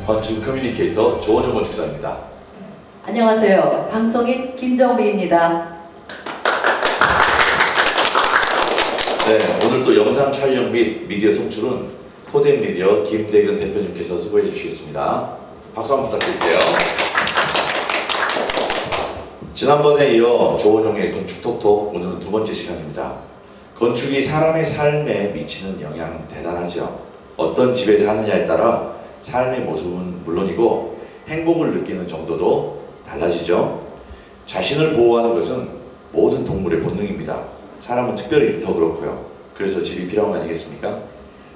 건축 커뮤니케이터 조원영 건축사입니다. 안녕하세요. 방송인 김정미입니다. 네, 오늘 또 영상 촬영 및 미디어 송출은 코덴미디어 김대근 대표님께서 수고해 주시겠습니다. 박수 한번 부탁드릴게요. 지난번에 이어 조원영의 건축톡톡, 오늘은 두 번째 시간입니다. 건축이 사람의 삶에 미치는 영향은 대단하죠. 어떤 집에 사느냐에 따라 삶의 모습은 물론이고 행복을 느끼는 정도도 달라지죠. 자신을 보호하는 것은 모든 동물의 본능입니다. 사람은 특별히 더 그렇고요. 그래서 집이 필요한 거 아니겠습니까?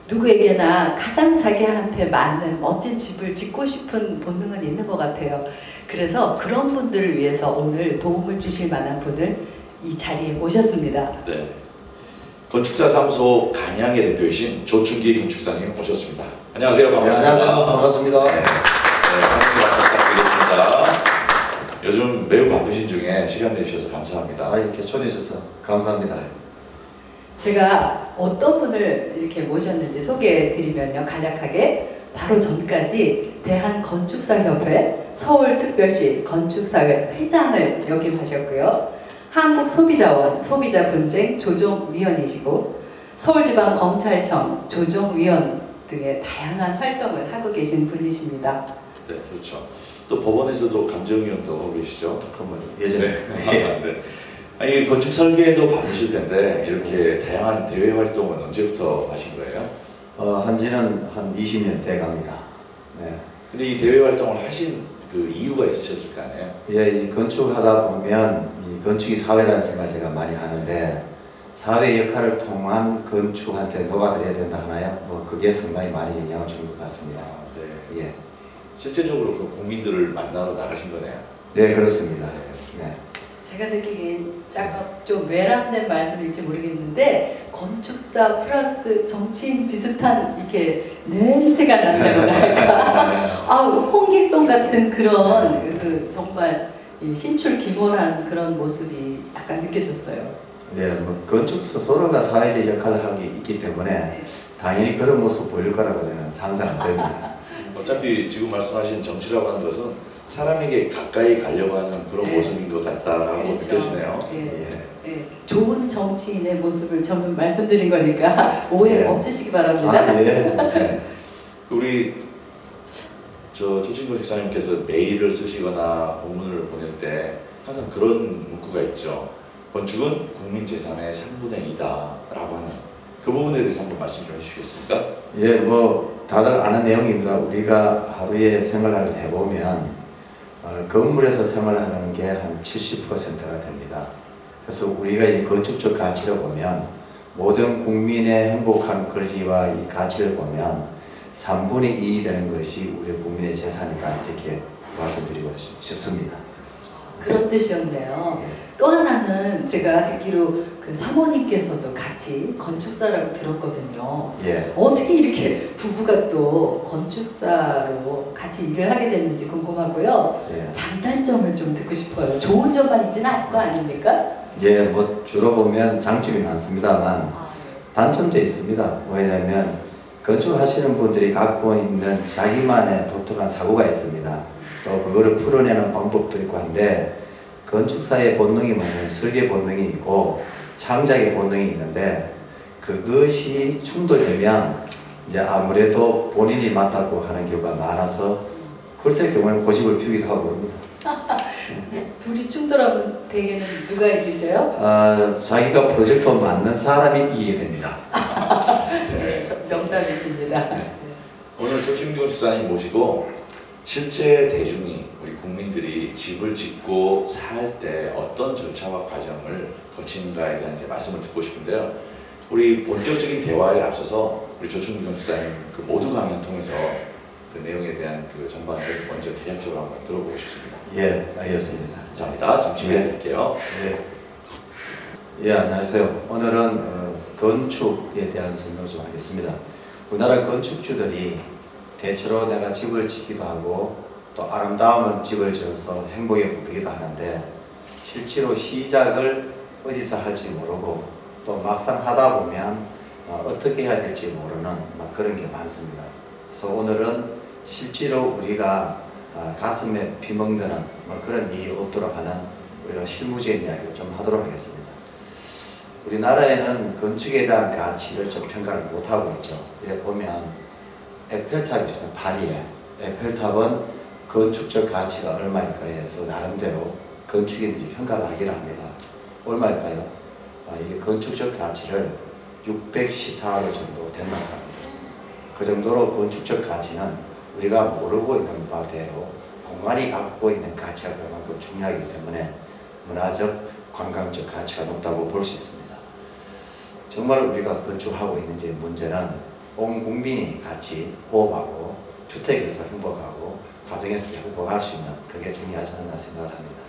누구에게나 가장 자기한테 맞는 멋진 집을 짓고 싶은 본능은 있는 것 같아요. 그래서 그런 분들을 위해서 오늘 도움을 주실 만한 분을 이 자리에 모셨습니다. 네, 건축사 사무소 간양의 대표이신 조충기 건축사님 모셨습니다. 안녕하세요. 반갑습니다. 네, 안녕하세요. 반갑습니다. 네, 박수 부탁드리겠습니다. 요즘 매우 바쁘신 중에 시간 내주셔서 감사합니다. 이렇게 초대해 주셔서 감사합니다. 제가 어떤 분을 이렇게 모셨는지 소개해 드리면요. 간략하게 바로 전까지 대한건축사협회 서울특별시 건축사회 회장을 역임하셨고요. 한국소비자원 소비자분쟁 조정위원이시고 서울지방검찰청 조정위원 등의 다양한 활동을 하고 계신 분이십니다. 네, 그렇죠. 또 법원에서도 감정위원도 하고 계시죠? 그러면 예전에 네. 아니, 건축 설계도 바쁘실 텐데 이렇게 다양한 대외 활동은 언제부터 하신 거예요? 한지는 한 20년 돼 갑니다. 네. 근데 이 대외 활동을 하신 그 이유가 있으셨을 거 아니에요? 예, 이 건축하다 보면 이 건축이 사회라는 생각을 제가 많이 하는데 사회 역할을 통한 건축한테 녹아들여야 된다 하나요? 그게 상당히 많이 영향을 주는 것 같습니다. 네. 예. 실제적으로 그 국민들을 만나러 나가신 거네요. 네, 그렇습니다. 네. 제가 느끼기엔 약간 좀 외람된 말씀일지 모르겠는데 건축사 플러스 정치인 비슷한 이렇게 냄새가 난다고 할까. 홍길동 같은 그런 그 정말 이 신출귀몰한 그런 모습이 약간 느껴졌어요. 네, 건축 스스로가 사회적 역할을 하고 있기 때문에 네. 당연히 그런 모습 보일 거라고 저는 상상 안 됩니다. 어차피 지금 말씀하신 정치라고 하는 것은 사람에게 가까이 가려고 하는 그런 네. 모습인 것 같다라고 그렇죠. 느껴지네요. 네. 네. 좋은 정치인의 모습을 저는 말씀드린 거니까 오해 네. 없으시기 바랍니다. 네. 우리 조충기 집사님께서 메일을 쓰시거나 공문을 보낼 때 항상 그런 문구가 있죠. 건축은 국민 재산의 3분의 2다라고 하는 그 부분에 대해서 한번 말씀 좀 해주시겠습니까? 예, 다들 아는 내용입니다. 우리가 하루에 생활을 해보면 건물에서 생활하는 게 한 70%가 됩니다. 그래서 우리가 이 건축적 가치를 보면 모든 국민의 행복한 권리와 이 가치를 보면 3분의 2 되는 것이 우리 국민의 재산이다, 이렇게 말씀드리고 싶습니다. 그런 뜻이었네요. 예. 또 하나는 제가 듣기로 그 사모님께서도 같이 건축사라고 들었거든요. 예. 어떻게 이렇게 부부가 또 건축사로 같이 일을 하게 됐는지 궁금하고요. 예. 장단점을 좀 듣고 싶어요. 좋은 점만 있지는 않을 거 아닙니까? 예, 주로 보면 장점이 많습니다만 네. 단점도 있습니다. 왜냐하면 건축하시는 분들이 갖고 있는 자기만의 독특한 사고가 있습니다. 또 그거를 풀어내는 방법도 있고 한데 건축사의 본능이 뭐냐면 설계 본능이 있고 창작의 본능이 있는데 그것이 충돌되면 이제 아무래도 본인이 맡았고 하는 경우가 많아서 그럴 때 경우에는 고집을 피우기도 하고 그럽니다. 둘이 충돌하면 대개는 누가 이기세요? 자기가 프로젝트에 맞는 사람이 이기게 됩니다. 네, 명답이십니다. 네. 오늘 조충기 건축사님 모시고 실제 대중이 우리 국민들이 집을 짓고 살 때 어떤 절차와 과정을 거치는가에 대한 이제 말씀을 듣고 싶은데요. 우리 본격적인 대화에 앞서서 우리 조충기 건축사님 그 모두 강연 통해서 그 내용에 대한 그 전반을 먼저 대략적으로 한번 들어보고 싶습니다. 예, 알겠습니다. 감사합니다. 잠시 후에 드릴게요. 예, 안녕하세요. 오늘은 건축에 대한 설명을 좀 하겠습니다. 우리나라 건축주들이 대체로 내가 집을 짓기도 하고 또 아름다운 집을 지어서 행복에 부르기도 하는데 실제로 시작을 어디서 할지 모르고 또 막상 하다 보면 어떻게 해야 될지 모르는 그런 게 많습니다. 그래서 오늘은 실제로 우리가 가슴에 피 먹드는 뭐 그런 일이 없도록 하는 우리가 실무적인 이야기를 좀 하도록 하겠습니다. 우리나라에는 건축에 대한 가치를 좀 평가를 못하고 있죠. 이래 보면 에펠탑이 있어요. 파리에. 에펠탑은 건축적 가치가 얼마일까 해서 나름대로 건축인들이 평가를 하기로 합니다. 얼마일까요? 이게 건축적 가치를 614억 정도 된다고 합니다. 그 정도로 건축적 가치는 우리가 모르고 있는 바대로 공간이 갖고 있는 가치가 그만큼 중요하기 때문에 문화적, 관광적 가치가 높다고 볼 수 있습니다. 정말 우리가 건축하고 있는 문제는 온 국민이 같이 호흡하고 주택에서 행복하고 가정에서 행복할 수 있는 그게 중요하지 않나 생각을 합니다.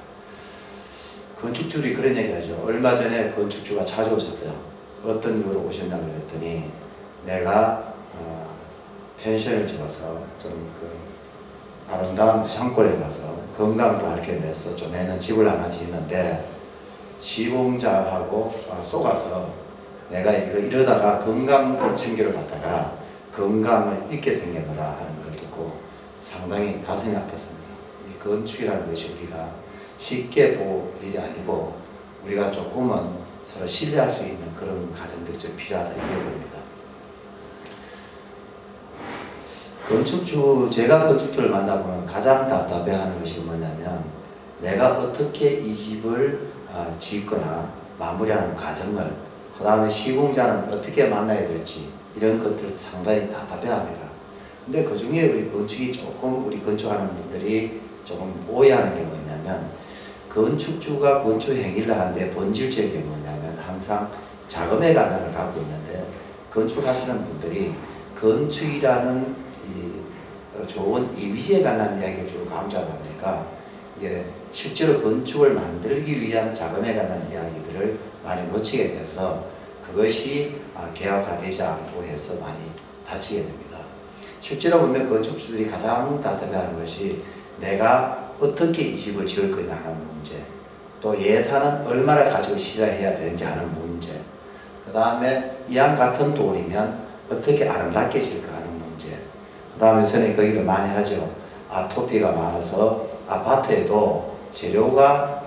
건축주들이 그런 얘기하죠. 얼마 전에 건축주가 찾아오셨어요. 어떤 이유로 오셨나 그랬더니 내가 펜션을 지어서 좀 아름다운 산골에 가서 건강도 알게 좀 애는 집을 하나 짓는데 시공자하고 속아서 내가 이러다가 건강을 챙기러 갔다가 건강을 잃게 생겨노라 하는 걸 듣고 상당히 가슴이 아팠습니다. 이 건축이라는 것이 우리가 쉽게 볼 일이 아니고 우리가 조금은 서로 신뢰할 수 있는 그런 과정들이 좀 필요하다 이렇게 봅니다. 제가 건축주를 만나보면 가장 답답해하는 것이 뭐냐면 내가 어떻게 이 집을 짓거나 마무리하는 과정을 그 다음에 시공자는 어떻게 만나야 될지 이런 것들을 상당히 답답해합니다. 근데 그 중에 우리 건축하는 분들이 조금 오해하는 게 뭐냐면 건축주가 건축 행위를 하는데 본질적인 게 뭐냐면 항상 자금의 관념을 갖고 있는데 건축하시는 분들이 건축이라는 좋은 이미지에 관한 이야기를 주로 강조하다 보니까 실제로 건축을 만들기 위한 자금에 관한 이야기들을 많이 놓치게 돼서 그것이 계약화되지 않고 해서 많이 다치게 됩니다. 실제로 보면 건축주들이 가장 답답해하는 것이 내가 어떻게 이 집을 지을 거냐 하는 문제, 또 예산은 얼마나 가지고 시작해야 되는지 하는 문제, 그 다음에 이왕 같은 돈이면 어떻게 아름답게 지을까 하는 문제, 그 다음에 선생님 거기도 많이 하죠. 아토피가 많아서 아파트에도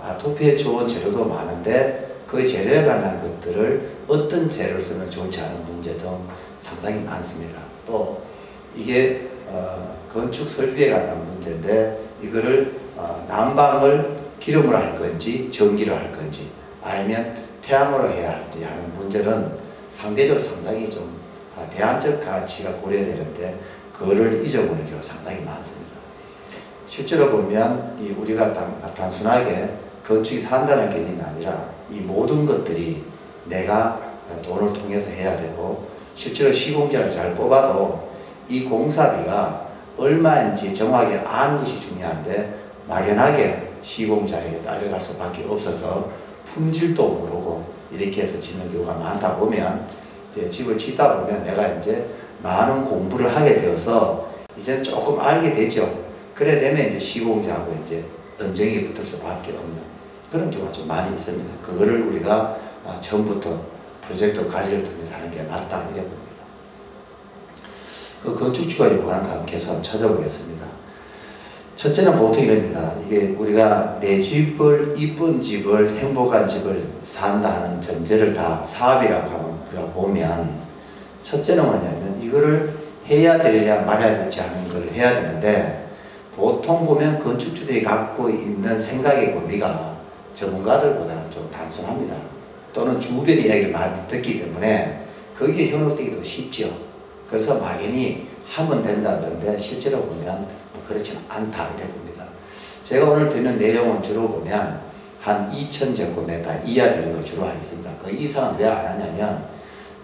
아토피에 좋은 재료도 많은데 그 재료에 관한 것들을 어떤 재료를 쓰면 좋을지 하는 문제 등 상당히 많습니다. 또 이게 건축 설비에 관한 문제인데 이거를 난방을 기름으로 할 건지 전기로 할 건지 아니면 태양으로 해야 할지 하는 문제는 상대적으로 상당히 좀 대안적 가치가 고려되는데 그거를 잊어버리는 경우가 상당히 많습니다. 실제로 보면 우리가 단순하게 건축이 산다는 개념이 아니라 이 모든 것들이 내가 돈을 통해서 해야 되고 실제로 시공자를 잘 뽑아도 이 공사비가 얼마인지 정확하게 아는 것이 중요한데 막연하게 시공자에게 딸려갈 수밖에 없어서 품질도 모르고 이렇게 해서 짓는 경우가 많다 보면 집을 짓다 보면 내가 이제 많은 공부를 하게 되어서 이제는 조금 알게 되죠. 그래 되면 이제 시공자하고 이제 언쟁이 붙을 수밖에 없는 그런 경우가 좀 많이 있습니다. 그거를 우리가 처음부터 프로젝트 관리를 통해서 하는 게 맞다 이렇게 봅니다. 그 건축주가 요구하는 거 계속 한번 찾아보겠습니다. 첫째는 보통 이럽니다. 이게 우리가 내 집을, 이쁜 집을, 행복한 집을 산다 하는 전제를 다 사업이라고 하면 우리가 보면 첫째는 뭐냐면 이거를 해야 되느냐 말아야 될지 하는 걸 해야 되는데 보통 보면 건축주들이 갖고 있는 생각의 범위가 전문가들보다는 좀 단순합니다. 또는 주변의 이야기를 많이 듣기 때문에 거기에 현혹되기도 쉽죠. 그래서 막연히 하면 된다 그러는데 실제로 보면 그렇지는 않다 이렇게 봅니다. 제가 오늘 드리는 내용은 주로 보면 한 2000제곱미터 이하 되는 걸 주로 하겠습니다. 그 이상은 왜 안 하냐면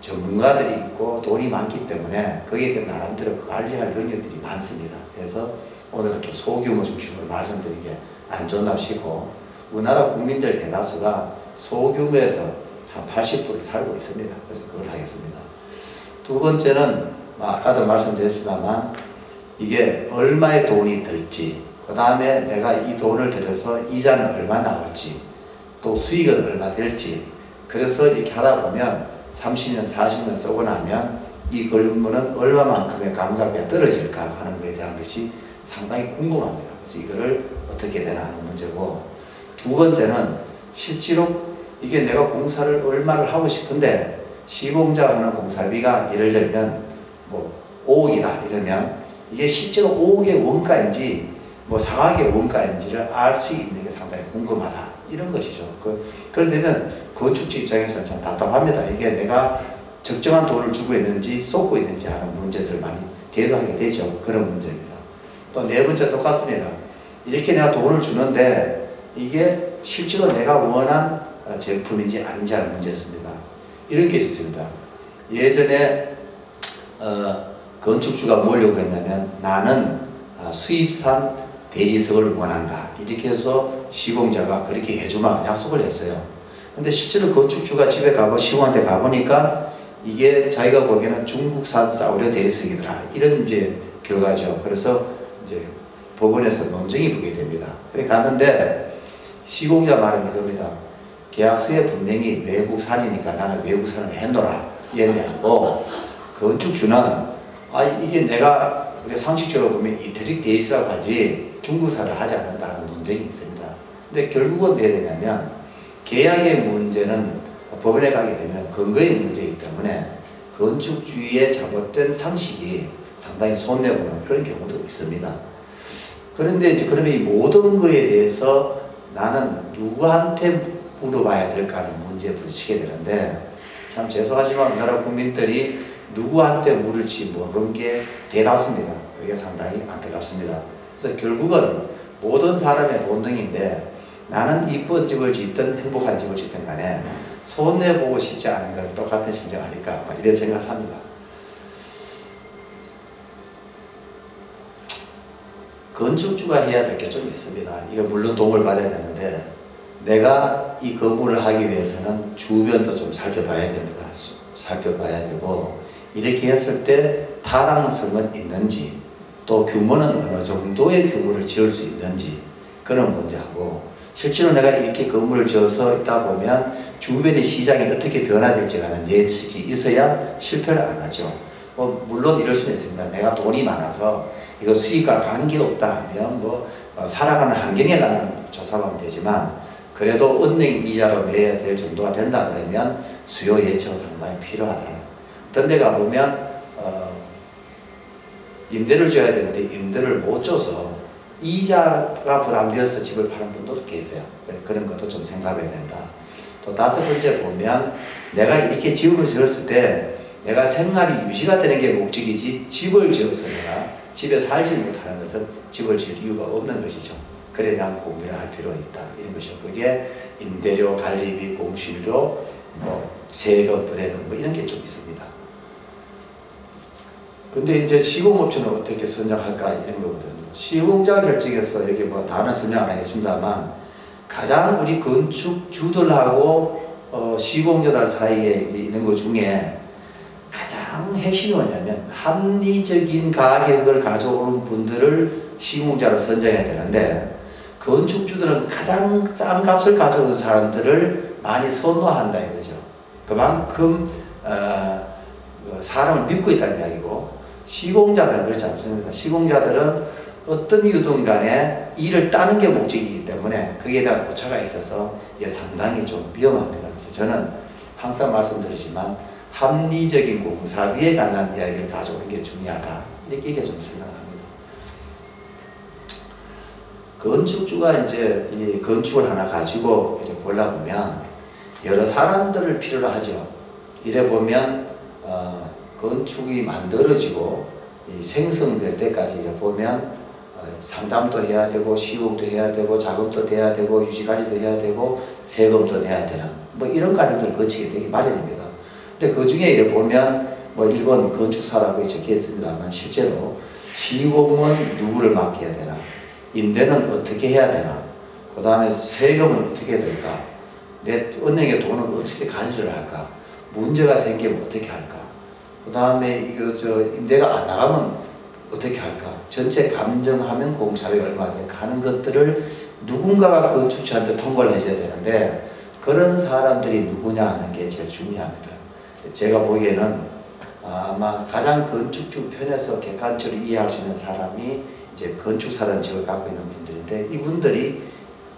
전문가들이 있고 돈이 많기 때문에 거기에 대해 나름대로 관리할 능력들이 많습니다. 그래서 오늘은 좀 소규모 중심으로 말씀드린 게 안 좋답시고 우리나라 국민들 대다수가 소규모에서 한 80% 살고 있습니다. 그래서 그걸 하겠습니다. 두 번째는 아까도 말씀드렸습니다만 이게 얼마의 돈이 들지, 그 다음에 내가 이 돈을 들여서 이자는 얼마 나올지, 또 수익은 얼마 될지, 그래서 이렇게 하다 보면 30년, 40년 쓰고 나면 이 건물은 얼마만큼의 감각이 떨어질까 하는 것에 대한 것이 상당히 궁금합니다. 그래서 이거를 어떻게 되나 하는 문제고, 두 번째는 실제로 이게 내가 공사를 얼마를 하고 싶은데 시공자가 하는 공사비가 예를 들면 뭐 5억이다 이러면 이게 실제로 5억의 원가인지 뭐 4억의 원가인지를 알 수 있는 게 상당히 궁금하다 이런 것이죠. 그러면 건축주 입장에서는 참 답답합니다. 이게 내가 적정한 돈을 주고 있는지 쏟고 있는지 하는 문제들을 많이 대두하게 되죠. 그런 문제입니다. 또 네 번째 똑같습니다. 이렇게 내가 돈을 주는데 이게 실제로 내가 원한 제품인지 아닌지 하는 문제였습니다. 이런 게 있었습니다. 예전에 건축주가 뭘 요구했냐면 나는 수입산 대리석을 원한다. 이렇게 해서 시공자가 그렇게 해주마 약속을 했어요. 근데 실제로 건축주가 집에 가고 시공한테 가보니까 이게 자기가 보기에는 중국산 싸구려 대리석이더라. 이런 이제 결과죠. 그래서 이제 법원에서 논쟁이 붙게 됩니다. 그래 갔는데 시공자 말은 이겁니다. 계약서에 분명히 외국산이니까 나는 외국산을 해놓으라. 이런 게 아니고 건축주는 이게 내가 우리 상식적으로 보면 이태리 데이스라고 하지 중국산을 하지 않는다는 논쟁이 있습니다. 근데 결국은 어떻게 되냐면 계약의 문제는 법원에 가게 되면 근거의 문제이기 때문에 건축주의에 잘못된 상식이 상당히 손해보는 그런 경우도 있습니다. 그런데 이제 그러면 이 모든 거에 대해서 나는 누구한테 물어봐야 될까 하는 문제에 부딪히게 되는데 참 죄송하지만 우리나라 국민들이 누구한테 물을지 모르는 게 대다수입니다. 그게 상당히 안타깝습니다. 그래서 결국은 모든 사람의 본능인데 나는 이쁜 집을 짓든 행복한 집을 짓든 간에 손해보고 싶지 않은 건 똑같은 심정 아닐까 이런 생각을 합니다. 건축주가 해야 될 게 좀 있습니다. 이거 물론 도움을 받아야 되는데 내가 이 건물을 하기 위해서는 주변도 좀 살펴봐야 됩니다. 살펴봐야 되고 이렇게 했을 때 타당성은 있는지 또 규모는 어느 정도의 규모를 지을 수 있는지 그런 문제하고 실제로 내가 이렇게 건물을 지어서 있다 보면 주변의 시장이 어떻게 변화될지 하는 예측이 있어야 실패를 안 하죠. 물론 이럴 수는 있습니다. 내가 돈이 많아서 이거 수익과 관계없다 하면 살아가는 환경에 관한 조사하면 되지만 그래도 은행 이자로 내야 될 정도가 된다 그러면 수요 예측은 상당히 필요하다. 어떤 데 가보면 임대를 줘야 되는데 임대를 못 줘서 이자가 부담되어서 집을 파는 분도 계세요. 그런 것도 좀 생각해야 된다. 또 다섯 번째 보면 내가 이렇게 집을 지었을 때 내가 생활이 유지가 되는 게 목적이지 집을 지어서 내가 집에 살지 못하는 것은 집을 지을 이유가 없는 것이죠. 그에 대한 고민을 할 필요가 있다. 이런 것이죠. 그게 임대료, 관리비, 공실료, 세금, 부대등 이런 게 좀 있습니다. 근데 이제 시공업체는 어떻게 선정할까 이런 거거든요. 시공자 결정에서 여기 다는 설명 안 하겠습니다만 가장 우리 건축주들하고 시공자들 사이에 있는 것 중에 가장 핵심이 뭐냐면 합리적인 가격을 가져오는 분들을 시공자로 선정해야 되는데 건축주들은 가장 싼 값을 가져오는 사람들을 많이 선호한다 이거죠. 그만큼 사람을 믿고 있다는 이야기고 시공자들은 그렇지 않습니다. 시공자들은 어떤 이유든 간에 일을 따는 게 목적이기 때문에 거기에 대한 오차가 있어서 이게 상당히 좀 위험합니다. 그래서 저는 항상 말씀드리지만 합리적인 공사비에 관한 이야기를 가져오는 게 중요하다. 이렇게 좀 생각합니다. 건축주가 이제 이 건축을 하나 가지고 이렇게 보려 보면 여러 사람들을 필요로 하죠. 이래 보면 건축이 만들어지고 생성될 때까지 이래 보면 상담도 해야 되고 시공도 해야 되고 작업도 해야 되고 유지관리도 해야 되고 세금도 내야 되는 이런 과정들을 거치게 되기 마련입니다. 근데 그 중에 이래 보면 일본 건축사라고 적혀 있습니다만 실제로 시공은 누구를 맡겨야 되나, 임대는 어떻게 해야 되나, 그 다음에 세금은 어떻게 될까, 내 은행의 돈은 어떻게 관리를 할까, 문제가 생기면 어떻게 할까, 그 다음에 임대가 안 나가면 어떻게 할까, 전체 감정하면 공사비가 얼마 될까 하는 것들을 누군가가 건축주한테 통보를 해줘야 되는데 그런 사람들이 누구냐 하는 게 제일 중요합니다. 제가 보기에는 아마 가장 건축주 편에서 객관적으로 이해할 수 있는 사람이 이제 건축사라는 직을 갖고 있는 분들인데, 이분들이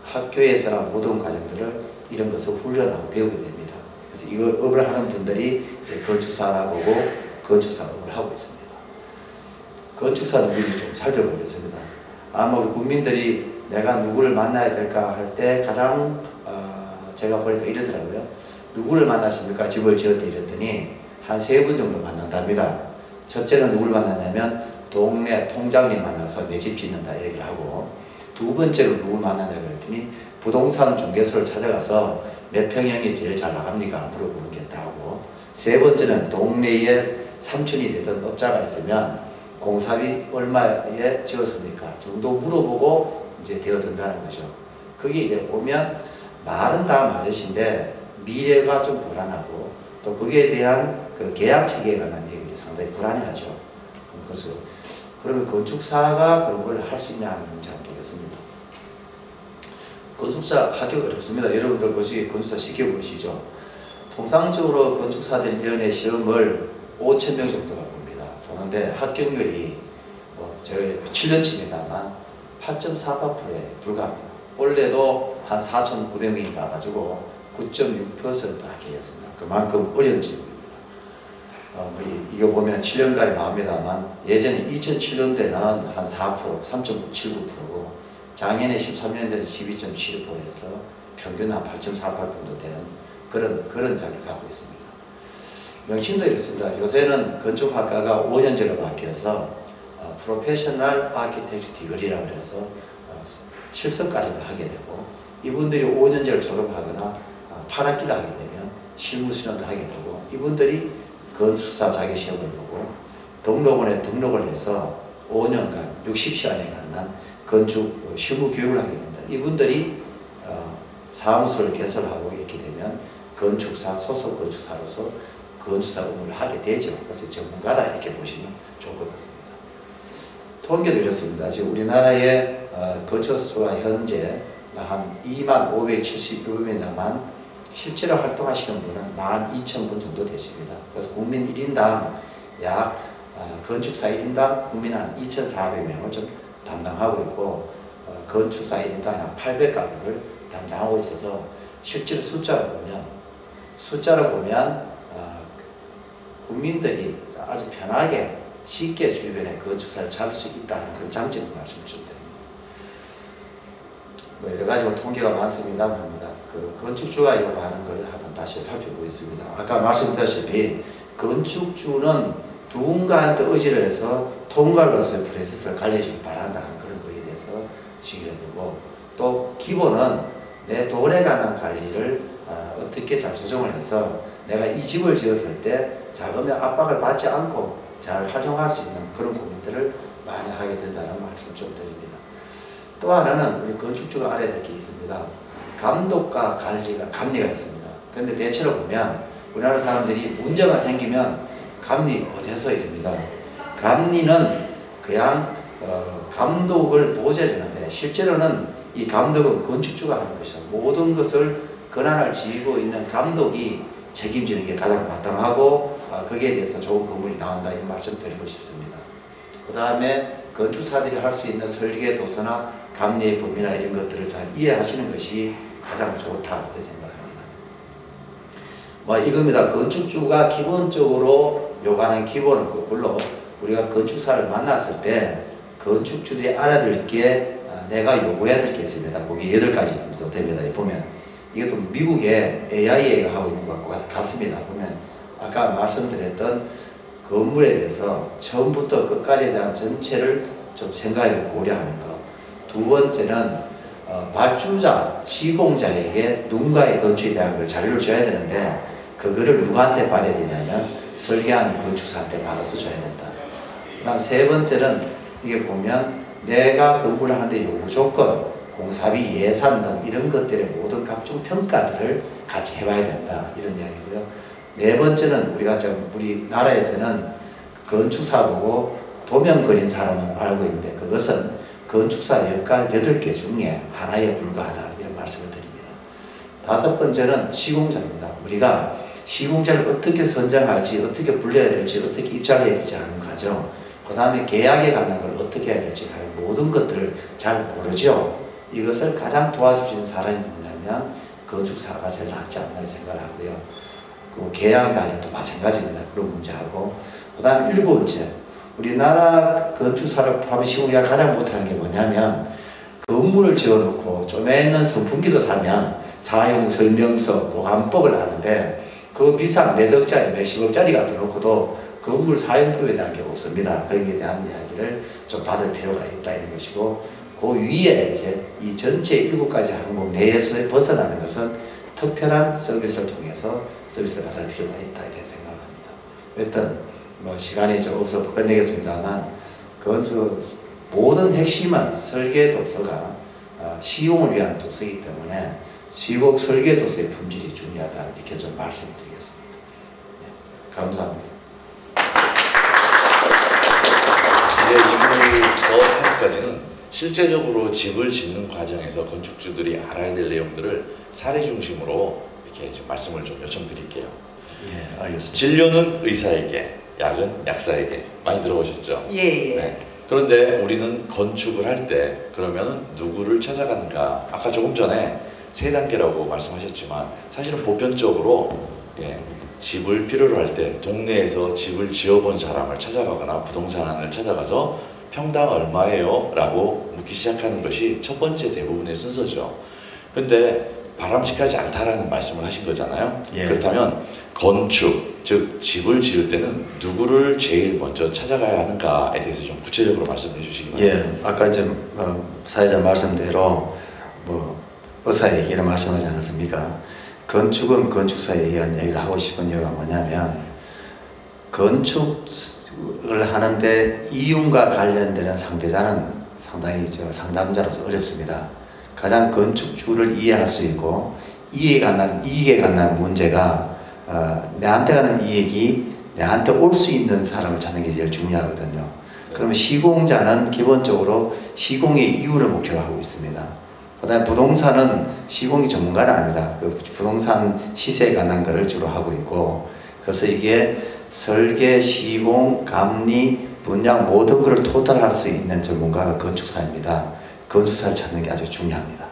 학교에서나 모든 과정들을 이런 것을 훈련하고 배우게 됩니다. 그래서 이걸 업을 하는 분들이 이제 건축사라고 보고 건축사 업을 하고 있습니다. 건축사는 우리 좀 살펴보겠습니다. 아마 우리 국민들이 내가 누구를 만나야 될까 할 때 가장 제가 보니까 이러더라고요. 누구를 만나십니까? 집을 지을 때 이랬더니 한 3분 정도 만난답니다. 첫째는 누구를 만나냐면 동네 통장님 만나서 내 집 짓는다 얘기를 하고, 두 번째로 누구를 만나냐 그랬더니 부동산 중개소를 찾아가서 몇 평형이 제일 잘 나갑니까? 물어보는 게 있다고. 세 번째는 동네에 삼촌이 되던 업자가 있으면 공사비 얼마에 지었습니까? 정도 물어보고 이제 되어든다는 거죠. 그게 이제 보면 말은 다 맞으신데 미래가 좀 불안하고, 또 거기에 대한 그 계약 체계에 관한 얘기도 상당히 불안해하죠. 그래서 그러면 건축사가 그런 걸 할 수 있냐 하는 문제 한번 보겠습니다. 건축사 합격 어렵습니다. 여러분들 보시기에 건축사 쉽게 보이시죠? 통상적으로 건축사들 1년에 시험을 5,000명 정도가 봅니다. 보는데 합격률이 제가 7년치입니다만 8.48%에 불과합니다. 올해도 한 4,900명이 봐가지고 9.6% 합격했습니다. 그만큼 어려운 질문입니다. 이거 보면 7년간이 나옵니다만 예전에 2007년대는 한 4%, 3.79%고 작년에 13년대는 12.75%에서 평균 한 8.48% 정도 되는 그런 자리를 갖고 있습니다. 명칭도 이렇습니다. 요새는 건축학과가 5년제로 바뀌어서 프로페셔널 아키텍처 디그리라고 해서 실습까지를 하게 되고, 이분들이 5년제를 졸업하거나 8학기를 하게 되면 실무 수련도 하게 되고, 이분들이 건축사 자격시험을 보고 등록원에 등록을 해서 5년간 60시간에 관한 건축 실무 교육을 하게 됩니다. 이분들이 사무소를 개설하고 이렇게 되면 건축사, 소속 건축사로서 건축사 업무를 하게 되죠. 그래서 전문가다 이렇게 보시면 좋을 것 같습니다. 통계도 이렇습니다. 지금 우리나라의 건축수가 현재 한 25,707명이나만 실제로 활동하시는 분은 12,000분 정도 되십니다. 그래서 국민 1인당 약 건축사 1인당 국민 한 2,400명을 좀 담당하고 있고, 건축사 1인당 약 800가구를 담당하고 있어서 실제로 숫자로 보면 국민들이 아주 편하게 쉽게 주변에 건축사를 찾을 수 있다는 그런 장점을 말씀을 좀 드립니다. 뭐 여러 가지 통계가 많습니다만 그 건축주가 요구하는 걸 한번 다시 살펴보겠습니다. 아까 말씀드렸다시피 건축주는 누군가한테 의지를 해서 통갈로서의 프로세스를 관리해주길 바란다는 그런 거에 대해서 시기가 되고, 또 기본은 내 돈에 관한 관리를 어떻게 잘 조정을 해서 내가 이 집을 지었을 때 자금의 압박을 받지 않고 잘 활용할 수 있는 그런 고민들을 많이 하게 된다는 말씀을 좀 드립니다. 또 하나는 우리 건축주가 알아야 될 게 있습니다. 감독과 감리가 있습니다. 그런데 대체로 보면 우리나라 사람들이 문제가 생기면 감리 어디서 이럽니다. 감리는 그냥 감독을 보호해주는데, 실제로는 이 감독은 건축주가 하는 것이죠. 모든 것을 권한을 쥐고 있는 감독이 책임지는 게 가장 마땅하고 거기에 대해서 좋은 건물이 나온다 이런 말씀 드리고 싶습니다. 그 다음에 건축사들이 할 수 있는 설계 도서나 감리의 범위나 이런 것들을 잘 이해하시는 것이 가장 좋다 이렇게 생각합니다. 이겁니다. 건축주가 기본적으로 요구하는 기본은 그걸로 우리가 건축사를 만났을 때 건축주들이 알아들 게 내가 요구해야 될 게 있습니다. 거기 8가지 정도 됩니다. 보면 이것도 미국의 AIA가 하고 있는 것과 같습니다. 보면 아까 말씀드렸던 건물에 대해서 처음부터 끝까지에 대한 전체를 좀 생각해 고려하는 것. 두 번째는 발주자, 시공자에게 누군가의 건축에 대한 걸 자료를 줘야 되는데 그거를 누구한테 받아야 되냐면 설계하는 건축사한테 받아서 줘야 된다. 그 다음 세 번째는 이게 보면 내가 건물을 하는데 요구 조건, 공사비, 예산 등 이런 것들의 모든 각종 평가들을 같이 해봐야 된다 이런 이야기고요. 네 번째는 우리나라에서는 건축사 보고 도면 그린 사람은 알고 있는데 그것은 건축사 역할 8개 중에 하나에 불과하다 이런 말씀을 드립니다. 다섯 번째는 시공자입니다. 우리가 시공자를 어떻게 선정할지, 어떻게 불려야 될지, 어떻게 입찰해야 될지 하는 과정, 그 다음에 계약에 관한 걸 어떻게 해야 될지 하는 모든 것들을 잘 모르죠. 이것을 가장 도와주시는 사람이 뭐냐면 건축사가 제일 낫지 않나 생각을 하고요. 그 계약 관련도 마찬가지입니다. 그런 문제하고, 그 다음 일곱 번째, 우리나라 건축사업하면 시공자가 가장 못하는 게 뭐냐면 건물을 지어놓고 쪼매는 선풍기도 사면 사용 설명서, 보관법을 아는데 그 비싼 몇 억짜리, 몇십억짜리 갖다 놓고도 건물 사용법에 대한 게 없습니다. 그런 게 대한 이야기를 좀 받을 필요가 있다 이런 것이고, 그 위에 이제 이 전체 7가지 항목 내에서 벗어나는 것은 특별한 서비스를 통해서 서비스를 받을 필요가 있다 이렇게 생각합니다. 여튼 뭐 시간이 좀 없어서 끝내겠습니다만, 그 모든 핵심은 설계 도서가 시공을 위한 도서이기 때문에 시공 설계 도서의 품질이 중요하다 이렇게 좀 말씀드리겠습니다. 네, 감사합니다. 이제 질문을 더 하기까지는 실제적으로 집을 짓는 과정에서 건축주들이 알아야 될 내용들을 사례 중심으로 이렇게 좀 말씀을 좀 요청드릴게요. 예, 알겠습니다. 진료는 의사에게, 약은 약사에게 많이 들어보셨죠? 예. 네. 그런데 우리는 건축을 할 때 그러면 누구를 찾아가는가? 아까 조금 전에 세 단계라고 말씀하셨지만 사실은 보편적으로 집을 필요로 할 때 동네에서 집을 지어본 사람을 찾아가거나 부동산을 찾아가서 평당 얼마예요? 라고 묻기 시작하는 것이 첫 번째 대부분의 순서죠. 근데 바람직하지 않다라는 말씀을 하신 거잖아요. 예. 그렇다면 건축, 즉 집을 지을 때는 누구를 제일 먼저 찾아가야 하는가에 대해서 좀 구체적으로 말씀해 주시기 바랍니다. 예, 아까 이제 사회자 말씀대로 뭐 의사 얘기를 말씀하지 않았습니까? 건축은 건축사에 의한 얘기를 하고 싶은 이유가 뭐냐면, 건축을 하는데 이윤과 관련되는 상대자는 상당히 상담자로서 어렵습니다. 가장 건축주를 이해할 수 있고 이익에 관한 문제가 내한테 가는 이익이 내한테 올 수 있는 사람을 찾는 게 제일 중요하거든요. 그러면 시공자는 기본적으로 시공의 이유를 목표로 하고 있습니다. 그 다음에 부동산은 시공이 전문가는 아닙니다. 그 부동산 시세에 관한 것을 주로 하고 있고, 그래서 이게 설계, 시공, 감리, 분양 모든 것을 토탈할 수 있는 전문가가 건축사입니다. 건축사를 찾는 게 아주 중요합니다.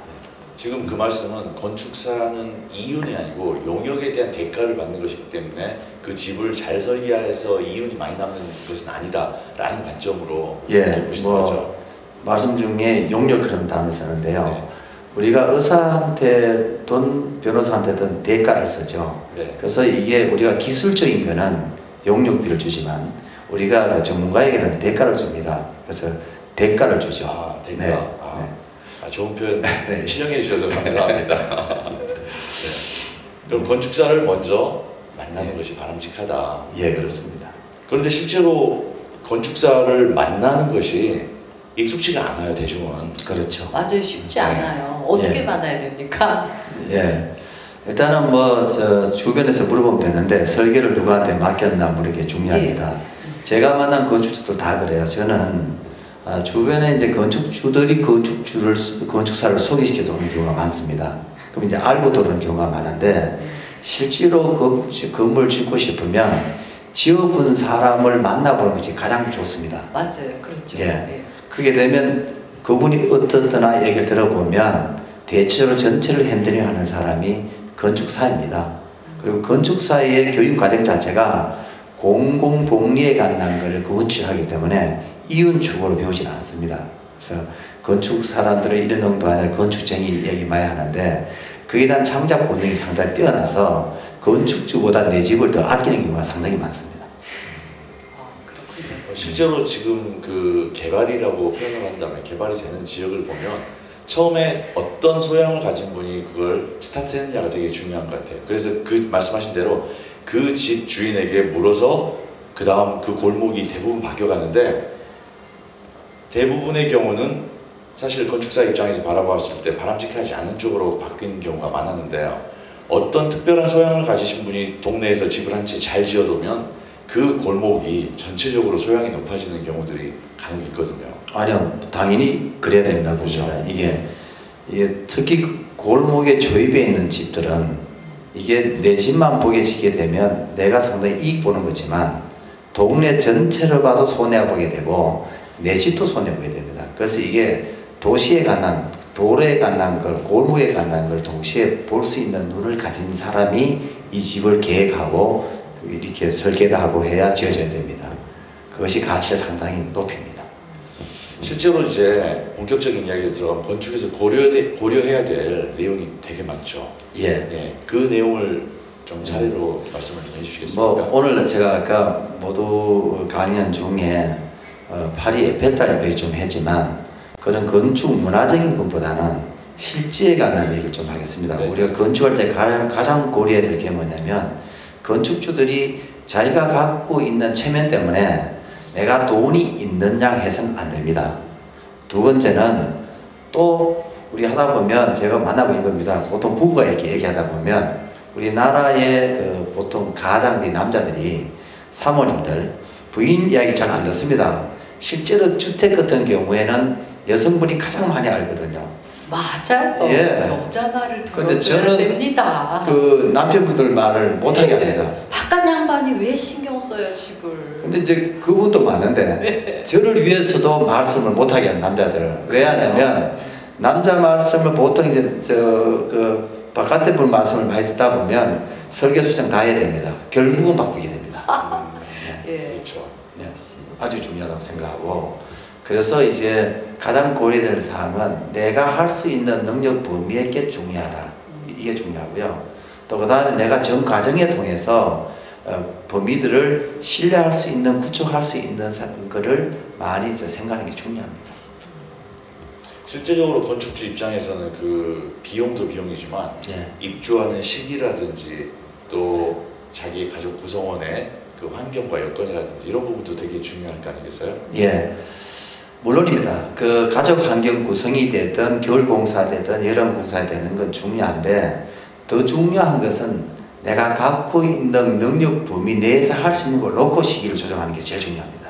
지금 그 말씀은 건축사는 이윤이 아니고 용역에 대한 대가를 받는 것이기 때문에 그 집을 잘 설계해서 이윤이 많이 남는 것은 아니다라는 관점으로 보시는 거죠. 말씀 중에 용역 그런 단어 쓰는데요. 네. 우리가 의사한테든 변호사한테든 대가를 쓰죠. 네. 그래서 이게 우리가 기술적인 거는 용역비를 주지만 우리가 그 전문가에게는 대가를 줍니다. 그래서 대가를 주죠. 아, 대가. 네. 좋은 표현 신청해 주셔서 감사합니다. 네. 그럼 건축사를 먼저 만나는 것이 바람직하다. 예, 그렇습니다. 그런데 실제로 건축사를 만나는 것이 익숙치가 않아요, 대중은. 그렇죠. 맞아요. 쉽지 않아요. 어떻게 만나야 됩니까? 예. 일단은 주변에서 물어보면 되는데 설계를 누구한테 맡겼나 물는 게 중요합니다. 제가 만난 건축주도 다 그래요. 저는 주변에 이제 건축주들이 건축사를 소개시켜서 오는 경우가 많습니다. 그럼 이제 알고 들어오는 경우가 많은데, 실제로 건물 짓고 싶으면 지어본 사람을 만나보는 것이 가장 좋습니다. 맞아요. 그렇죠. 예. 그게 되면 그분이 어떻거나 얘기를 들어보면 대체로 전체를 핸들링하는 사람이 건축사입니다. 그리고 건축사의 교육 과정 자체가 공공복리에 관한 것을 건축하기 때문에 이윤축으로 배우지는 않습니다. 그래서 건축 사람들은 이런 정도 아니라 건축쟁이 얘기 많이 하는데, 그에 대한 창작 본능이 상당히 뛰어나서 건축주보다 내 집을 더 아끼는 경우가 상당히 많습니다. 실제로 지금 그 개발이라고 표현을 한다면, 개발이 되는 지역을 보면 처음에 어떤 소양을 가진 분이 그걸 스타트했느냐가 되게 중요한 것 같아요. 그래서 그 말씀하신 대로 그 집 주인에게 물어서 그 다음 그 골목이 대부분 바뀌어가는데, 대부분의 경우는 사실 건축사 입장에서 바라봤을 때 바람직하지 않은 쪽으로 바뀌는 경우가 많았는데요. 어떤 특별한 소양을 가지신 분이 동네에서 집을 한 채 잘 지어두면 그 골목이 전체적으로 소양이 높아지는 경우들이 간혹 있거든요. 아니요, 당연히 그래야 된다고 봅니다. 이게 특히 골목에 조입해 있는 집들은 이게 내 집만 보게 지게 되면 내가 상당히 이익 보는 거지만 동네 전체를 봐도 손해 보게 되고 내 집도 손해 보게 됩니다. 그래서 이게 도시에 관한, 도로에 관한 걸, 골목에 관한 걸 동시에 볼 수 있는 눈을 가진 사람이 이 집을 계획하고 이렇게 설계도 하고 해야 지어져야 됩니다. 그것이 가치를 상당히 높입니다. 실제로 이제 본격적인 이야기를 들어가면 건축에서 고려해야 될 내용이 되게 많죠. 예. 예, 그 내용을 좀 차례로 말씀을 좀 해주시겠습니까? 뭐 오늘 제가 아까 모두 강연 중에 파리 에펠탑 얘기 좀 했지만 그런 건축 문화적인 것보다는 실제에 관한 얘기를 좀 하겠습니다. 네. 우리가 건축할 때 가장 고려해야 될 게 뭐냐면 건축주들이 자기가 갖고 있는 체면 때문에 내가 돈이 있는 양 해서는 안 됩니다. 두 번째는 또 우리 하다 보면 제가 만나본 겁니다. 보통 부부가 이렇게 얘기하다 보면 우리나라의 그 보통 가장들이 남자들이 사모님들 부인 이야기 잘 안 듣습니다. 실제로 주택 같은 경우에는 여성분이 가장 많이 알거든요. 맞아요. 예. 여자 말을 근데 들어줘야 저는 됩니다. 그 남편분들 말을 못하게 합니다. 바깥 양반이 왜 신경 써요 집을? 근데 이제 그분도 많은데 저를 위해서도 말씀을 못하게 하는 남자들을 왜 하냐면 남자 말씀을 보통 이제 그 바깥에 분 말씀을 많이 듣다 보면 설계 수정 다 해야 됩니다. 결국은 바꾸게 됩니다. 예. 그렇죠. 네, 아주 중요하다고 생각하고 그래서 이제 가장 고려될 사항은 내가 할 수 있는 능력 범위에 게 중요하다. 이게 중요하고요. 또 그 다음에 내가 전 과정에 통해서 범위들을 신뢰할 수 있는, 구축할 수 있는 거를 많이 생각하는 게 중요합니다. 실제적으로 건축주 입장에서는 그 비용도 비용이지만 예. 입주하는 시기라든지 또 자기 가족 구성원의 그 환경과 여건이라든지 이런 부분도 되게 중요할 거 아니겠어요? 예. 물론입니다. 그 가족 환경 구성이 되든 겨울 공사 되든 여름 공사 되는 건 중요한데 더 중요한 것은 내가 갖고 있는 능력 범위 내에서 할 수 있는 걸 놓고 시기를 조정하는 게 제일 중요합니다.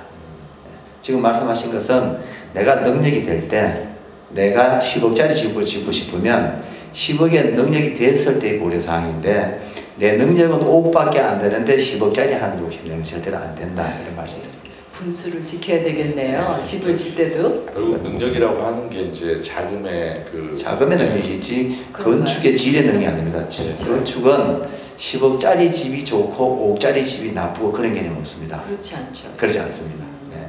지금 말씀하신 것은 내가 능력이 될 때 내가 10억짜리 집을 짓고 싶으면 10억의 능력이 됐을 때의 고려사항인데 내 능력은 5억밖에 안 되는데 10억짜리 하는 욕심내는 절대로 안 된다 이런 말씀드립니다. 분수를 지켜야 되겠네요. 집을 짓 때도. 결국 능력이라고 하는 게 이제 자금의 능력이지 건축의 질의 능력이 아닙니다. 건축은 10억짜리 집이 좋고 5억짜리 집이 나쁘고 그런 개념 없습니다. 그렇지 않죠. 그렇지 않습니다. 네.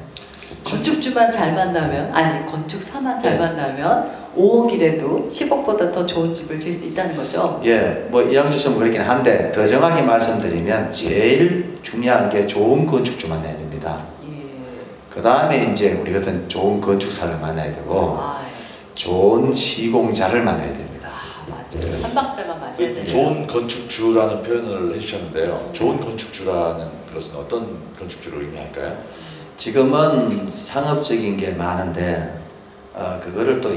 건축주만 잘 만나면 건축사만 잘 만나면 5억이라도 10억보다 더 좋은 집을 지을 수 있다는 거죠. 예, 뭐 이양주 좀 그렇긴 한데 더 정확히 말씀드리면 제일 중요한 게 좋은 건축주 만나야 됩니다. 그 다음에 이제 우리 같은 좋은 건축사를 만나야 되고 좋은 시공자를 만나야 됩니다. 맞아요. 삼박자가 맞아야 되네요. 좋은 건축주라는 표현을 해주셨는데요. 좋은 건축주라는 것은 어떤 건축주를 의미할까요? 지금은 상업적인 게 많은데 그거를 또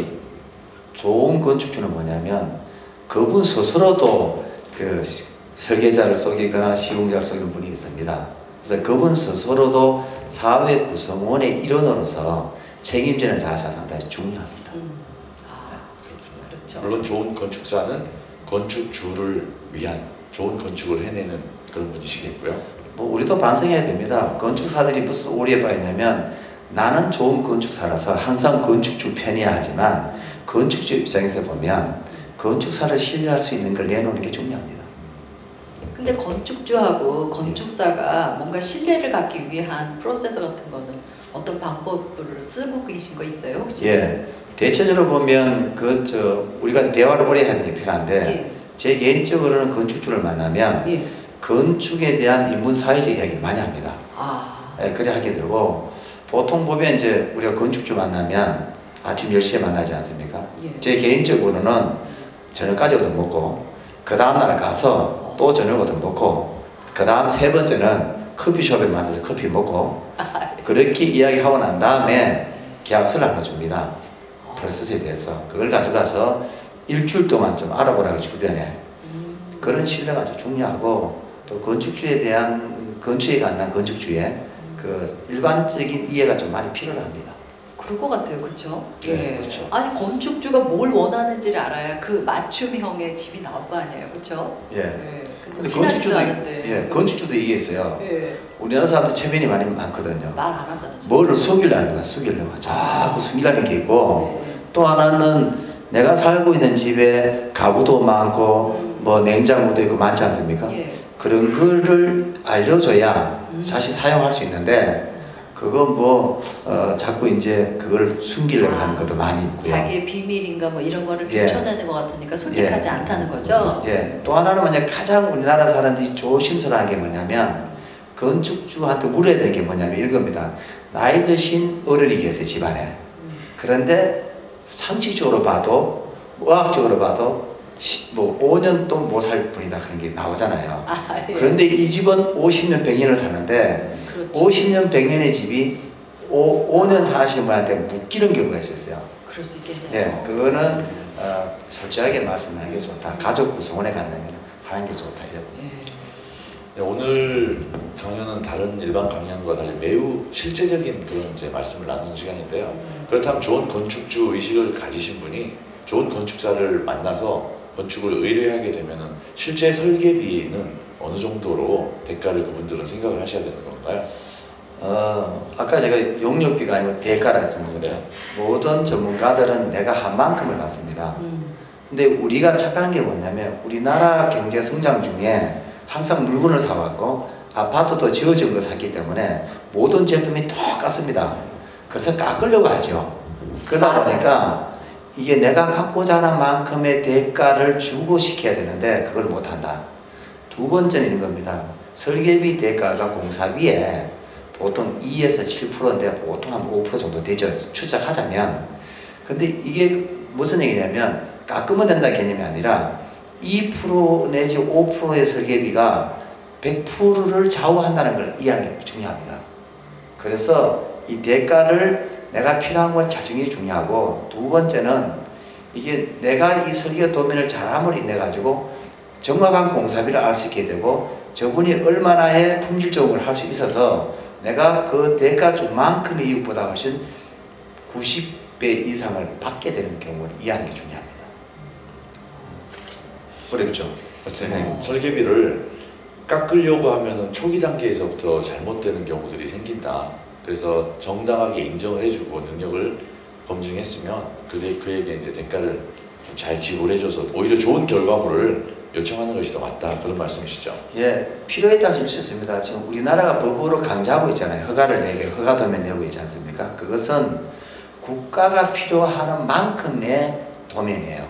좋은 건축주는 뭐냐면 그분 스스로도 그 설계자를 속이거나 시공자를 속이는 분이 있습니다. 그래서 그분 스스로도 사회 구성원의 일원으로서 책임지는 자세가 상당히 중요합니다. 그렇죠. 물론 좋은 건축사는 건축주를 위한 좋은 건축을 해내는 그런 분이시겠고요. 뭐 우리도 반성해야 됩니다. 건축사들이 무슨 오리에 빠있냐면 나는 좋은 건축사라서 항상 건축주 편이야 하지만 건축주 입장에서 보면 건축사를 신뢰할 수 있는 걸 내놓는 게 중요합니다. 근데 건축주하고 건축사가 뭔가 신뢰를 갖기 위한 프로세서 같은 거는 어떤 방법을 쓰고 계신 거 있어요 혹시? 예, 대체적으로 보면 우리가 대화를 오래 하는 게 필요한데 예. 제 개인적으로는 건축주를 만나면 예. 건축에 대한 인문 사회적 이야기를 많이 합니다. 예, 그래 하게 되고 보통 보면 이제 우리가 건축주 만나면 아침 10시에 만나지 않습니까? 예. 제 개인적으로는 저녁까지 얻어먹고 그 다음날 가서 또 저녁 얻어먹고 그 다음 세 번째는 커피숍에 만나서 커피 먹고 그렇게 이야기하고 난 다음에 계약서를 하나 줍니다. 프로세스에 대해서 그걸 가져가서 일주일 동안 좀 알아보라고 주변에 그런 신뢰가 아주 중요하고 또 건축주에 대한 건축에 관한 건축주의 그 일반적인 이해가 좀 많이 필요합니다. 그럴 것 같아요, 그렇죠? 네, 그렇죠. 아니 건축주가 뭘 원하는지를 알아야 그 맞춤형의 집이 나올 거 아니에요, 그렇죠? 예. 근데 근데 친하지도 건축주도 않은데. 예, 건축주도 이게 있어요. 예. 우리나라 사람들 체면이 많이 많거든요. 말 안 하잖아요. 뭐를 속이려는 거야, 속이려고. 자꾸 숨기려는 게 있고, 네. 또 하나는 내가 살고 있는 집에 가구도 많고, 뭐 냉장고도 있고 많지 않습니까? 예. 그런 거를 알려줘야 다시 사용할 수 있는데, 그건 뭐, 자꾸 이제 그걸 숨기려고 하는 것도 많이 있고요. 자기의 비밀인가 뭐 이런 거를 예. 비춰내는 것 같으니까 솔직하지 예. 않다는 거죠? 예. 또 하나는 뭐냐, 가장 우리나라 사람들이 조심스러운 게 뭐냐면, 건축주한테 물어야 되는 게 뭐냐면 이겁니다. 나이 드신 어른이 계세요, 집안에. 그런데 상식적으로 봐도, 의학적으로 봐도, 뭐 5년 또 못 살 분이다 그런 게 나오잖아요. 예. 그런데 이 집은 50년, 100년을 사는데, 그렇죠. 50년, 100년의 집이 5년 사시는 분한테 묶이는 경우가 있었어요. 그럴 수 있겠네요. 네, 그거는 솔직하게 말씀하는 게 좋다. 가족 구성원에 간다면 하는 게 좋다. 이런. 네, 오늘 강연은 다른 일반 강연과 달리 매우 실제적인 그런 이제 말씀을 나누는 시간인데요. 그렇다면 좋은 건축주 의식을 가지신 분이 좋은 건축사를 만나서 건축을 의뢰하게 되면은 실제 설계비는 어느 정도로 대가를 그분들은 생각을 하셔야 되는 건가요? 아까 제가 용역비가 아니고 대가라 했잖아요. 네. 모든 전문가들은 내가 한 만큼을 받습니다. 근데 우리가 착각하는 게 뭐냐면 우리나라 경제 성장 중에 항상 물건을 사왔고 아파트도 지어진 거 샀기 때문에 모든 제품이 똑같습니다. 그래서 깎으려고 하죠. 그러다 보니까 이게 내가 갖고자 하는 만큼의 대가를 주고 시켜야 되는데 그걸 못한다. 두 번째는 이런 겁니다. 설계비 대가가 공사비에 보통 2에서 7%인데 보통 한 5% 정도 되죠. 추적하자면. 근데 이게 무슨 얘기냐면 깎으면 된다는 개념이 아니라 2% 내지 5%의 설계비가 100%를 좌우한다는 걸 이해하는 게 중요합니다. 그래서 이 대가를 내가 필요한 걸 찾는 게 중요하고, 두 번째는 이게 내가 이 설계 도면을 잘함으로 인해 가지고 정확한 공사비를 알 수 있게 되고 저분이 얼마나의 품질적으로 할 수 있어서 내가 그 대가 준 만큼의 이익보다 훨씬 90배 이상을 받게 되는 경우를 이해하는 게 중요합니다. 어렵죠? 선생님, 설계비를 깎으려고 하면은 초기 단계에서부터 잘못되는 경우들이 생긴다. 그래서 정당하게 인정을 해주고 능력을 검증했으면 그에게 이제 대가를 좀 잘 지불해줘서 오히려 좋은 결과물을 요청하는 것이 더 맞다, 그런 말씀이시죠? 예, 필요에 따라서 있습니다. 지금 우리나라가 법으로 강조하고 있잖아요. 허가를 내게, 허가 도면 내고 있지 않습니까? 그것은 국가가 필요하는 만큼의 도면이에요.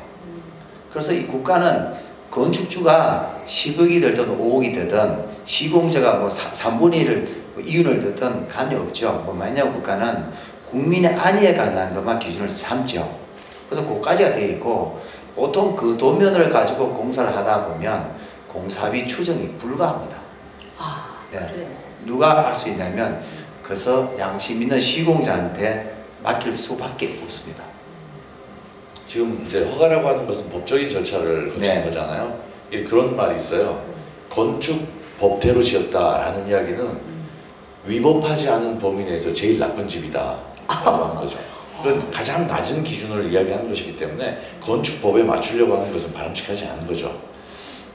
그래서 이 국가는 건축주가 10억이 들든 5억이 들든 시공자가 뭐 3분의 1을 이윤을 듣든 관계없죠. 뭐 왜냐하면 국가는 국민의 안위에 관한 것만 기준을 삼죠. 그래서 그까지가 되어 있고, 보통 그 도면을 가지고 공사를 하다 보면 공사비 추정이 불가합니다. 네. 그래요. 누가 할 수 있냐면 그래서 양심 있는 시공자한테 맡길 수밖에 없습니다. 지금 이제 허가라고 하는 것은 법적인 절차를 거치는 네. 거잖아요. 그런 말이 있어요. 건축 법대로 지었다라는 이야기는 위법하지 않은 범위 내에서 제일 나쁜 집이다 라고 하는 거죠. 그건 가장 낮은 기준을 이야기하는 것이기 때문에 건축법에 맞추려고 하는 것은 바람직하지 않은 거죠.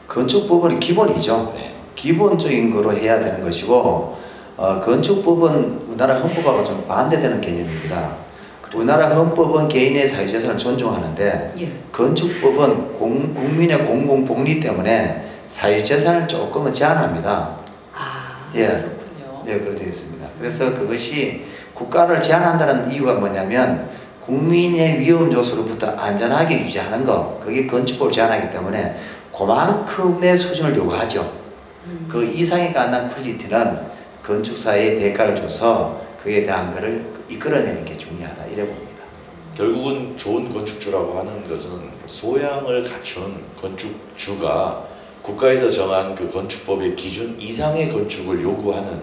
건축법은 기본이죠. 네. 기본적인 거로 해야 되는 것이고, 건축법은 우리나라 헌법하고 좀 반대되는 개념입니다. 우리나라 헌법은 개인의 사유재산을 존중하는데 예. 건축법은 국민의 공공복리 때문에 사유재산을 조금은 제한합니다. 예. 그렇군요. 네, 그렇게 되어 있습니다. 그래서 그것이 국가를 제한한다는 이유가 뭐냐면 국민의 위험 요소로부터 안전하게 유지하는 것, 그게 건축법을 제한하기 때문에 그만큼의 수준을 요구하죠. 그 이상에 관한 퀄리티는 건축사에 대가를 줘서 그에 대한 것을 이끌어내는 게 중요하다, 이래 봅니다. 결국은 좋은 건축주라고 하는 것은 소양을 갖춘 건축주가 국가에서 정한 그 건축법의 기준 이상의 건축을 요구하는,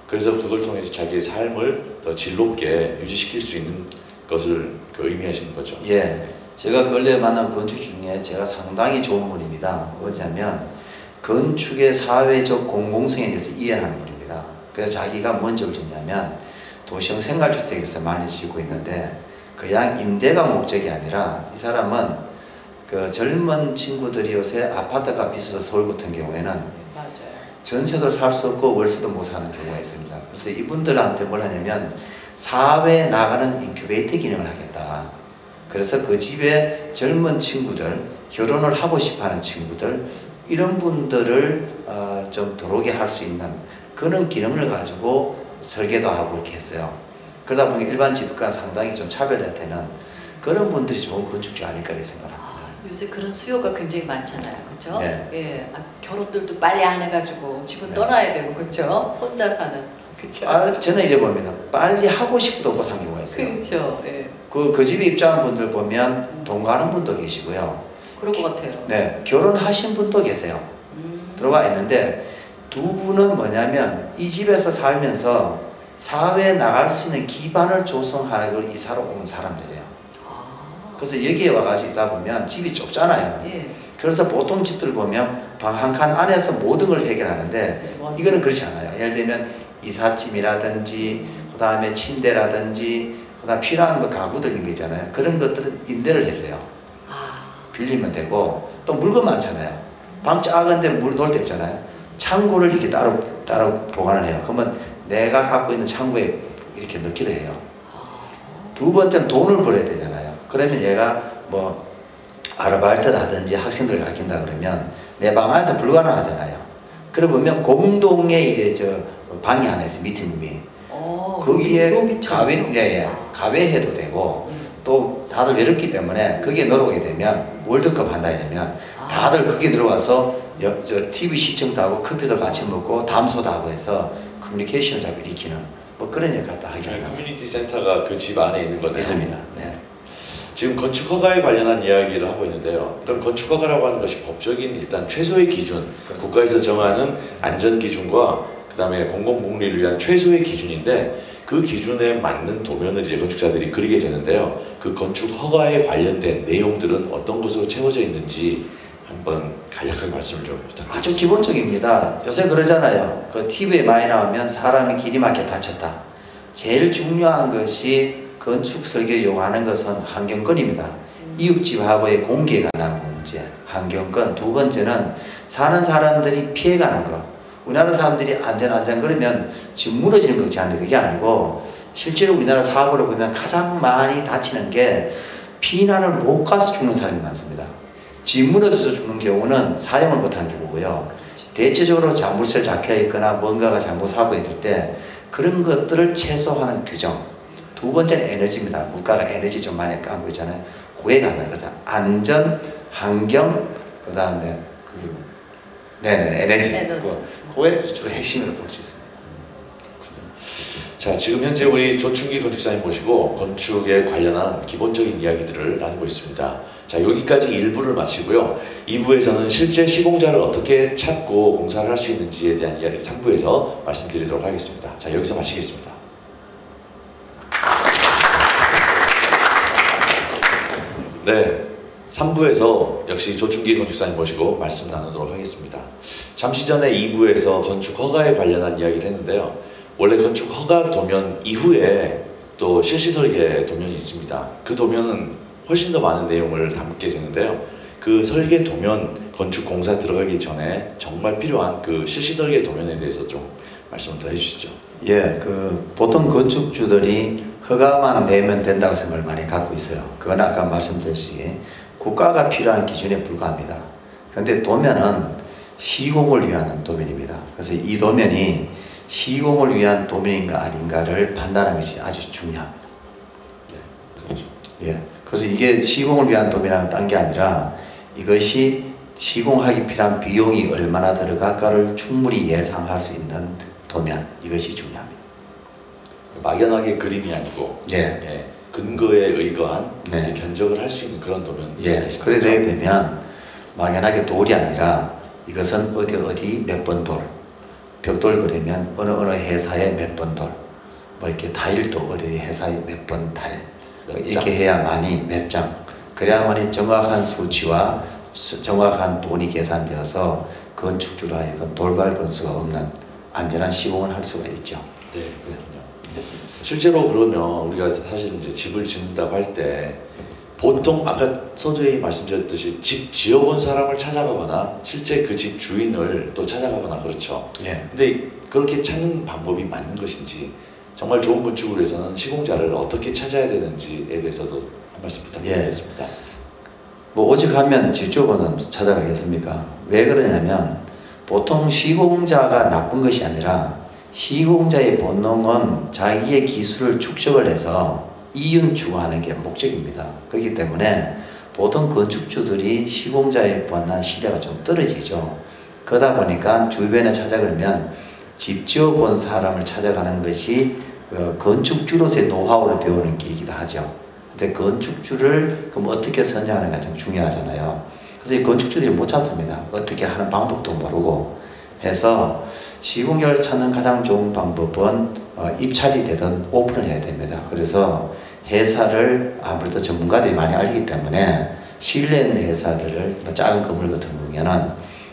그래서 그걸 통해서 자기의 삶을 더 질 높게 유지시킬 수 있는 것을 의미하시는 거죠. 예, 제가 근래에 만난 건축 중에 제가 상당히 좋은 분입니다. 뭐냐면 건축의 사회적 공공성에 대해서 이해하는 분입니다. 그래서 자기가 뭔 적을 줬냐면 도시형 생활주택에서 많이 지고 있는데 그냥 임대가 목적이 아니라 이 사람은 그 젊은 친구들이 요새 아파트가 비싸서 서울 같은 경우에는 맞아요. 전세도 살 수 없고 월세도 못 사는 경우가 있습니다. 그래서 이분들한테 뭘 하냐면 사회에 나가는 인큐베이터 기능을 하겠다. 그래서 그 집에 젊은 친구들, 결혼을 하고 싶어하는 친구들 이런 분들을 좀 들어오게 할 수 있는 그런 기능을 가지고 설계도 하고 이렇게 했어요. 그러다 보니 일반 집과 상당히 좀 차별화되는 그런 분들이 좋은 건축주 아닐까 이렇게 생각합니다. 요새 그런 수요가 굉장히 많잖아요, 그렇죠? 네. 예, 막 결혼들도 빨리 안 해가지고 집은 네. 떠나야 되고, 그렇죠? 혼자 사는, 그렇죠? 저는 이래 봅니다. 빨리 하고 싶어도 못한 경우가 있어요. 그렇죠. 예, 그 집에 입주한 분들 보면 돈 가는 분도 계시고요. 그럴 것 같아요. 네, 결혼하신 분도 계세요. 들어와 있는데 두 분은 뭐냐면 이 집에서 살면서 사회에 나갈 수 있는 기반을 조성하고 이사로 온 사람들이에요. 그래서 여기에 와가지고 있다 보면 집이 좁잖아요. 예. 그래서 보통 집들 보면 방 한 칸 안에서 모든 걸 해결하는데 네, 이거는 그렇지 않아요. 예를 들면 이삿짐이라든지 그 다음에 침대라든지 그 다음 필요한 거 가구들 이런 거 있잖아요. 그런 것들은 임대를 해줘요. 빌리면 되고 또 물건 많잖아요. 방 작은데 물 놓을 데 있잖아요. 창고를 이렇게 따로 보관을 해요. 그러면 내가 갖고 있는 창고에 이렇게 넣기도 해요. 두 번째는 돈을 벌어야 되잖아요. 그러면 얘가 뭐 아르바이트라든지 학생들 가르친다 그러면 내 방 안에서 불가능하잖아요. 그러면 공동의 이제 저 방이 하나 있어요. 미팅룸이. 거기에 가외해도 되고 또 다들 외롭기 때문에 거기에 놀러오게 되면 월드컵 한다 이러면 다들 거기 들어와서 저 TV 시청도 하고 커피도 같이 먹고 담소도 하고 해서 커뮤니케이션을 잘 일으키는 뭐 그런 역할도 하게 됩니다. 커뮤니티 센터가 그 집 안에 있는 거네요. 있습니다. 네. 지금 건축 허가에 관련한 이야기를 하고 있는데요. 그럼 건축 허가라고 하는 것이 법적인 일단 최소의 기준, 그렇습니다. 국가에서 정하는 안전 기준과 그다음에 공공복리를 위한 최소의 기준인데 그 기준에 맞는 도면을 이제 건축자들이 그리게 되는데요. 그 건축 허가에 관련된 내용들은 어떤 것으로 채워져 있는지 한번 간략하게 말씀을 좀 부탁드립니다. 아주 기본적입니다. 요새 그러잖아요. 그 TV에 많이 나오면 사람이 길이 막혀 다쳤다. 제일 중요한 것이 건축 설계 요구하는 것은 환경권입니다. 이웃집하고의 공기에 관한 문제, 환경권. 두 번째는 사는 사람들이 피해가는 것. 우리나라 사람들이 안전 그러면 집 무너지는 거 걱정하는데 그게 아니고 실제로 우리나라 사업으로 보면 가장 많이 다치는 게 피난을 못 가서 죽는 사람이 많습니다. 집 무너져서 죽는 경우는 사용을 못한 경우고요. 대체적으로 자물쇠 잡혀 있거나 뭔가가 잘못하고 있을 때 그런 것들을 최소화하는 규정. 두 번째는 에너지입니다. 국가가 에너지 좀 많이 까고 있잖아요. 그에 관한 그래서 안전, 환경, 그 다음에 에너지. 그게 주로 핵심으로 볼 수 있습니다. 자, 지금 현재 우리 조충기 건축사님 모시고 건축에 관련한 기본적인 이야기들을 나누고 있습니다. 자, 여기까지 1부를 마치고요. 2부에서는 실제 시공자를 어떻게 찾고 공사를 할 수 있는지에 대한 이야기 3부에서 말씀드리도록 하겠습니다. 자, 여기서 마치겠습니다. 네, 3부에서 역시 조충기 건축사님 모시고 말씀 나누도록 하겠습니다. 잠시 전에 2부에서 건축 허가에 관련한 이야기를 했는데요. 원래 건축 허가 도면 이후에 또 실시설계 도면이 있습니다. 그 도면은 훨씬 더 많은 내용을 담게 되는데요. 그 설계 도면, 건축 공사 들어가기 전에 정말 필요한 그 실시설계 도면에 대해서 좀 말씀을 더 해주시죠. 예, 보통 건축주들이 허가만 내면 된다고 생각을 많이 갖고 있어요. 그건 아까 말씀드렸듯이 국가가 필요한 기준에 불과합니다. 그런데 도면은 시공을 위한 도면입니다. 그래서 이 도면이 시공을 위한 도면인가 아닌가를 판단하는 것이 아주 중요합니다. 네, 그렇죠. 예, 그래서 이게 시공을 위한 도면이라는 딴 게 아니라 이것이 시공하기 필요한 비용이 얼마나 들어갈까를 충분히 예상할 수 있는 도면, 이것이 중요합니다. 막연하게 그림이 아니고 예. 근거에 의거한 네. 견적을 할 수 있는 그런 도면. 예, 그래 되면 막연하게 돌이 아니라 이것은 어디 몇 번 돌, 벽돌 그러면 어느 회사의 몇 번 돌, 뭐 이렇게 타일도 어디 회사의 몇 번 타일, 이렇게 해야만이 몇 장, 그래야만이 정확한 수치와 정확한 돈이 계산되어서 건축주로 하여금 돌발 변수가 없는 안전한 시공을 할 수가 있죠. 네, 그렇군요. 실제로 그러면 우리가 사실 이제 집을 짓는다고 할 때 보통 아까 서두에 말씀드렸듯이 집 지어본 사람을 찾아가거나 실제 그 집 주인을 또 찾아가거나 그렇죠. 예. 근데 그렇게 찾는 방법이 맞는 것인지 정말 좋은 건축을 위해서는 시공자를 어떻게 찾아야 되는지에 대해서도 한 말씀 부탁드리겠습니다. 뭐 오직 하면 집주업은 찾아가겠습니까? 왜 그러냐면 보통 시공자가 나쁜 것이 아니라 시공자의 본능은 자기의 기술을 축적을 해서 이윤 추구하는 게 목적입니다. 그렇기 때문에 보통 건축주들이 시공자에 관한 신뢰가 좀 떨어지죠. 그러다 보니까 주변에 찾아가면 집 지어본 사람을 찾아가는 것이 건축주로서의 노하우를 배우는 길이기도 하죠. 근데 건축주를 그럼 어떻게 선정하는가 좀 중요하잖아요. 그래서 이 건축주들이 못 찾습니다. 어떻게 하는 방법도 모르고 해서 시공자를 찾는 가장 좋은 방법은 입찰이 되든 오픈을 해야 됩니다. 그래서 회사를 아무래도 전문가들이 많이 알기 때문에 신뢰 있는 회사들을 작은 건물 같은 경우에는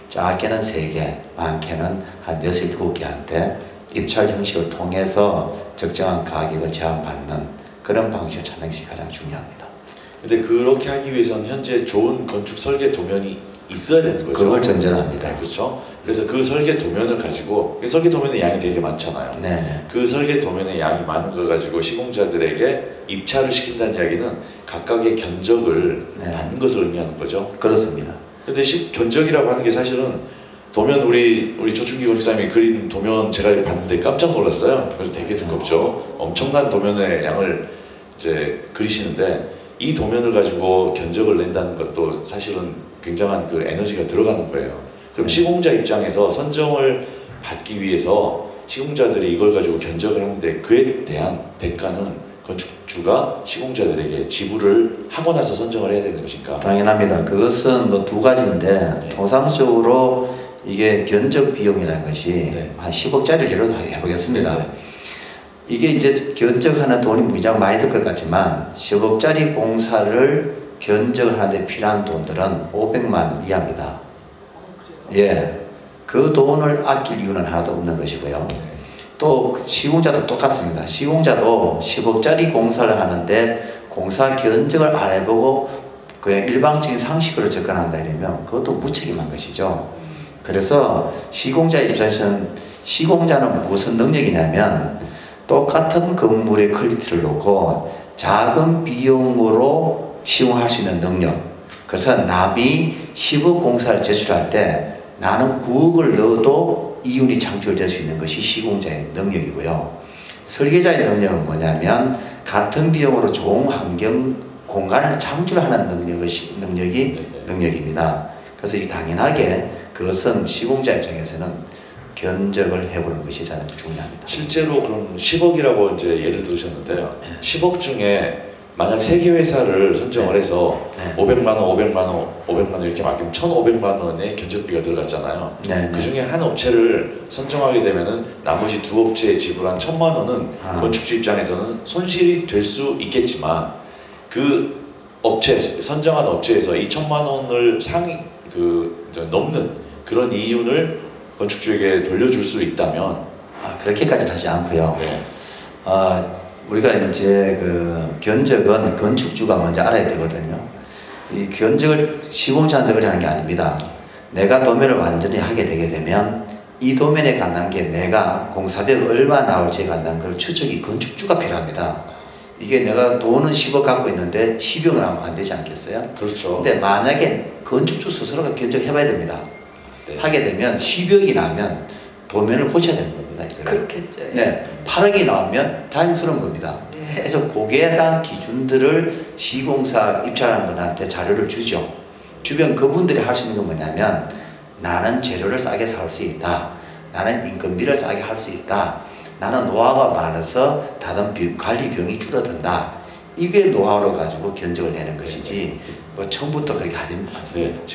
작게는 3개, 많게는 한 6, 7개한테 입찰 형식을 통해서 적정한 가격을 제한받는 그런 방식을 찾는 것이 가장 중요합니다. 근데 그렇게 하기 위해서는 현재 좋은 건축 설계 도면이 있어야 되는 거죠. 그걸 전제로 합니다. 네, 그렇죠. 그래서 그 설계 도면을 가지고 설계 도면의 양이 되게 많잖아요. 네네. 그 설계 도면의 양이 많은 걸 가지고 시공자들에게 입찰을 시킨다는 이야기는 각각의 견적을 네. 받는 것을 의미하는 거죠. 그렇습니다. 근데 견적이라고 하는 게 사실은 도면 우리 조충기 건축사님이 그린 도면 제가 봤는데 깜짝 놀랐어요. 그래서 되게 두껍죠. 엄청난 도면의 양을 이제 그리시는데 이 도면을 가지고 견적을 낸다는 것도 사실은 굉장한 그 에너지가 들어가는 거예요. 그럼 시공자 입장에서 선정을 받기 위해서 시공자들이 이걸 가지고 견적을 하는데 그에 대한 대가는 건축주가 시공자들에게 지불을 하고 나서 선정을 해야 되는 것인가? 당연합니다. 그것은 뭐 2가지인데 네. 통상적으로 이게 견적 비용이라는 것이 네. 한 10억짜리를 예로 해보겠습니다. 네. 이게 이제 견적하는 돈이 무지하게 많이 들 것 같지만 10억짜리 공사를 견적하는데 필요한 돈들은 500만 원 이하입니다. 예, 그 돈을 아낄 이유는 하나도 없는 것이고요. 또 시공자도 똑같습니다. 시공자도 10억짜리 공사를 하는데 공사 견적을 안 해보고 그냥 일방적인 상식으로 접근한다 이러면 그것도 무책임한 것이죠. 그래서 시공자 입장에서는 시공자는 무슨 능력이냐면 똑같은 건물의 퀄리티를 놓고 작은 비용으로 시공할 수 있는 능력. 그래서 남이 10억 공사를 제출할 때 나는 9억을 넣어도 이윤이 창출될 수 있는 것이 시공자의 능력이고요. 설계자의 능력은 뭐냐면 같은 비용으로 좋은 환경 공간을 창출하는 능력입니다. 그래서 이 당연하게 그것은 시공자 입장에서는 견적을 해보는 것이 가장 중요합니다. 실제로 그럼 10억이라고 이제 예를 들으셨는데요. 10억 중에 만약 3개 회사를 선정을 해서 500만 원, 500만 원, 500만 원 이렇게 맡기면 1,500만 원의 견적비가 들어갔잖아요. 그 중에 한 업체를 선정하게 되면은 나머지 2업체에 지불한 1,000만 원은 건축주 입장에서는 손실이 될 수 있겠지만 그 업체 선정한 업체에서 이 1,000만 원을 넘는 그런 이윤을 건축주에게 돌려줄 수 있다면 그렇게까지는 하지 않고요. 네. 우리가 이제 그 견적은 건축주가 먼저 알아야 되거든요. 이 견적을 시공자한테 하는 게 아닙니다. 내가 도면을 완전히 하게 되게 되면 이 도면에 관한 게 내가 공사비가 얼마 나올지에 관한 걸 추측이 건축주가 필요합니다. 이게 내가 돈은 10억 갖고 있는데 10억을 하면 안 되지 않겠어요? 그렇죠. 근데 만약에 건축주 스스로가 견적해봐야 됩니다. 네. 하게 되면 10억이 나면 도면을 고쳐야 되는 겁니다. 그렇겠죠. 네, 8억이 나오면 다행스러운 겁니다. 네. 그래서 거기에 대한 기준들을 시공사 입찰하는 분한테 자료를 주죠. 주변 그분들이 할 수 있는 건 뭐냐면 나는 재료를 싸게 살 수 있다. 나는 인건비를 싸게 할 수 있다. 나는 노하우가 많아서 다른 관리 비용이 줄어든다. 이게 노하우를 가지고 견적을 내는 것이지 뭐 처음부터 그렇게 하지 않습니다. 네,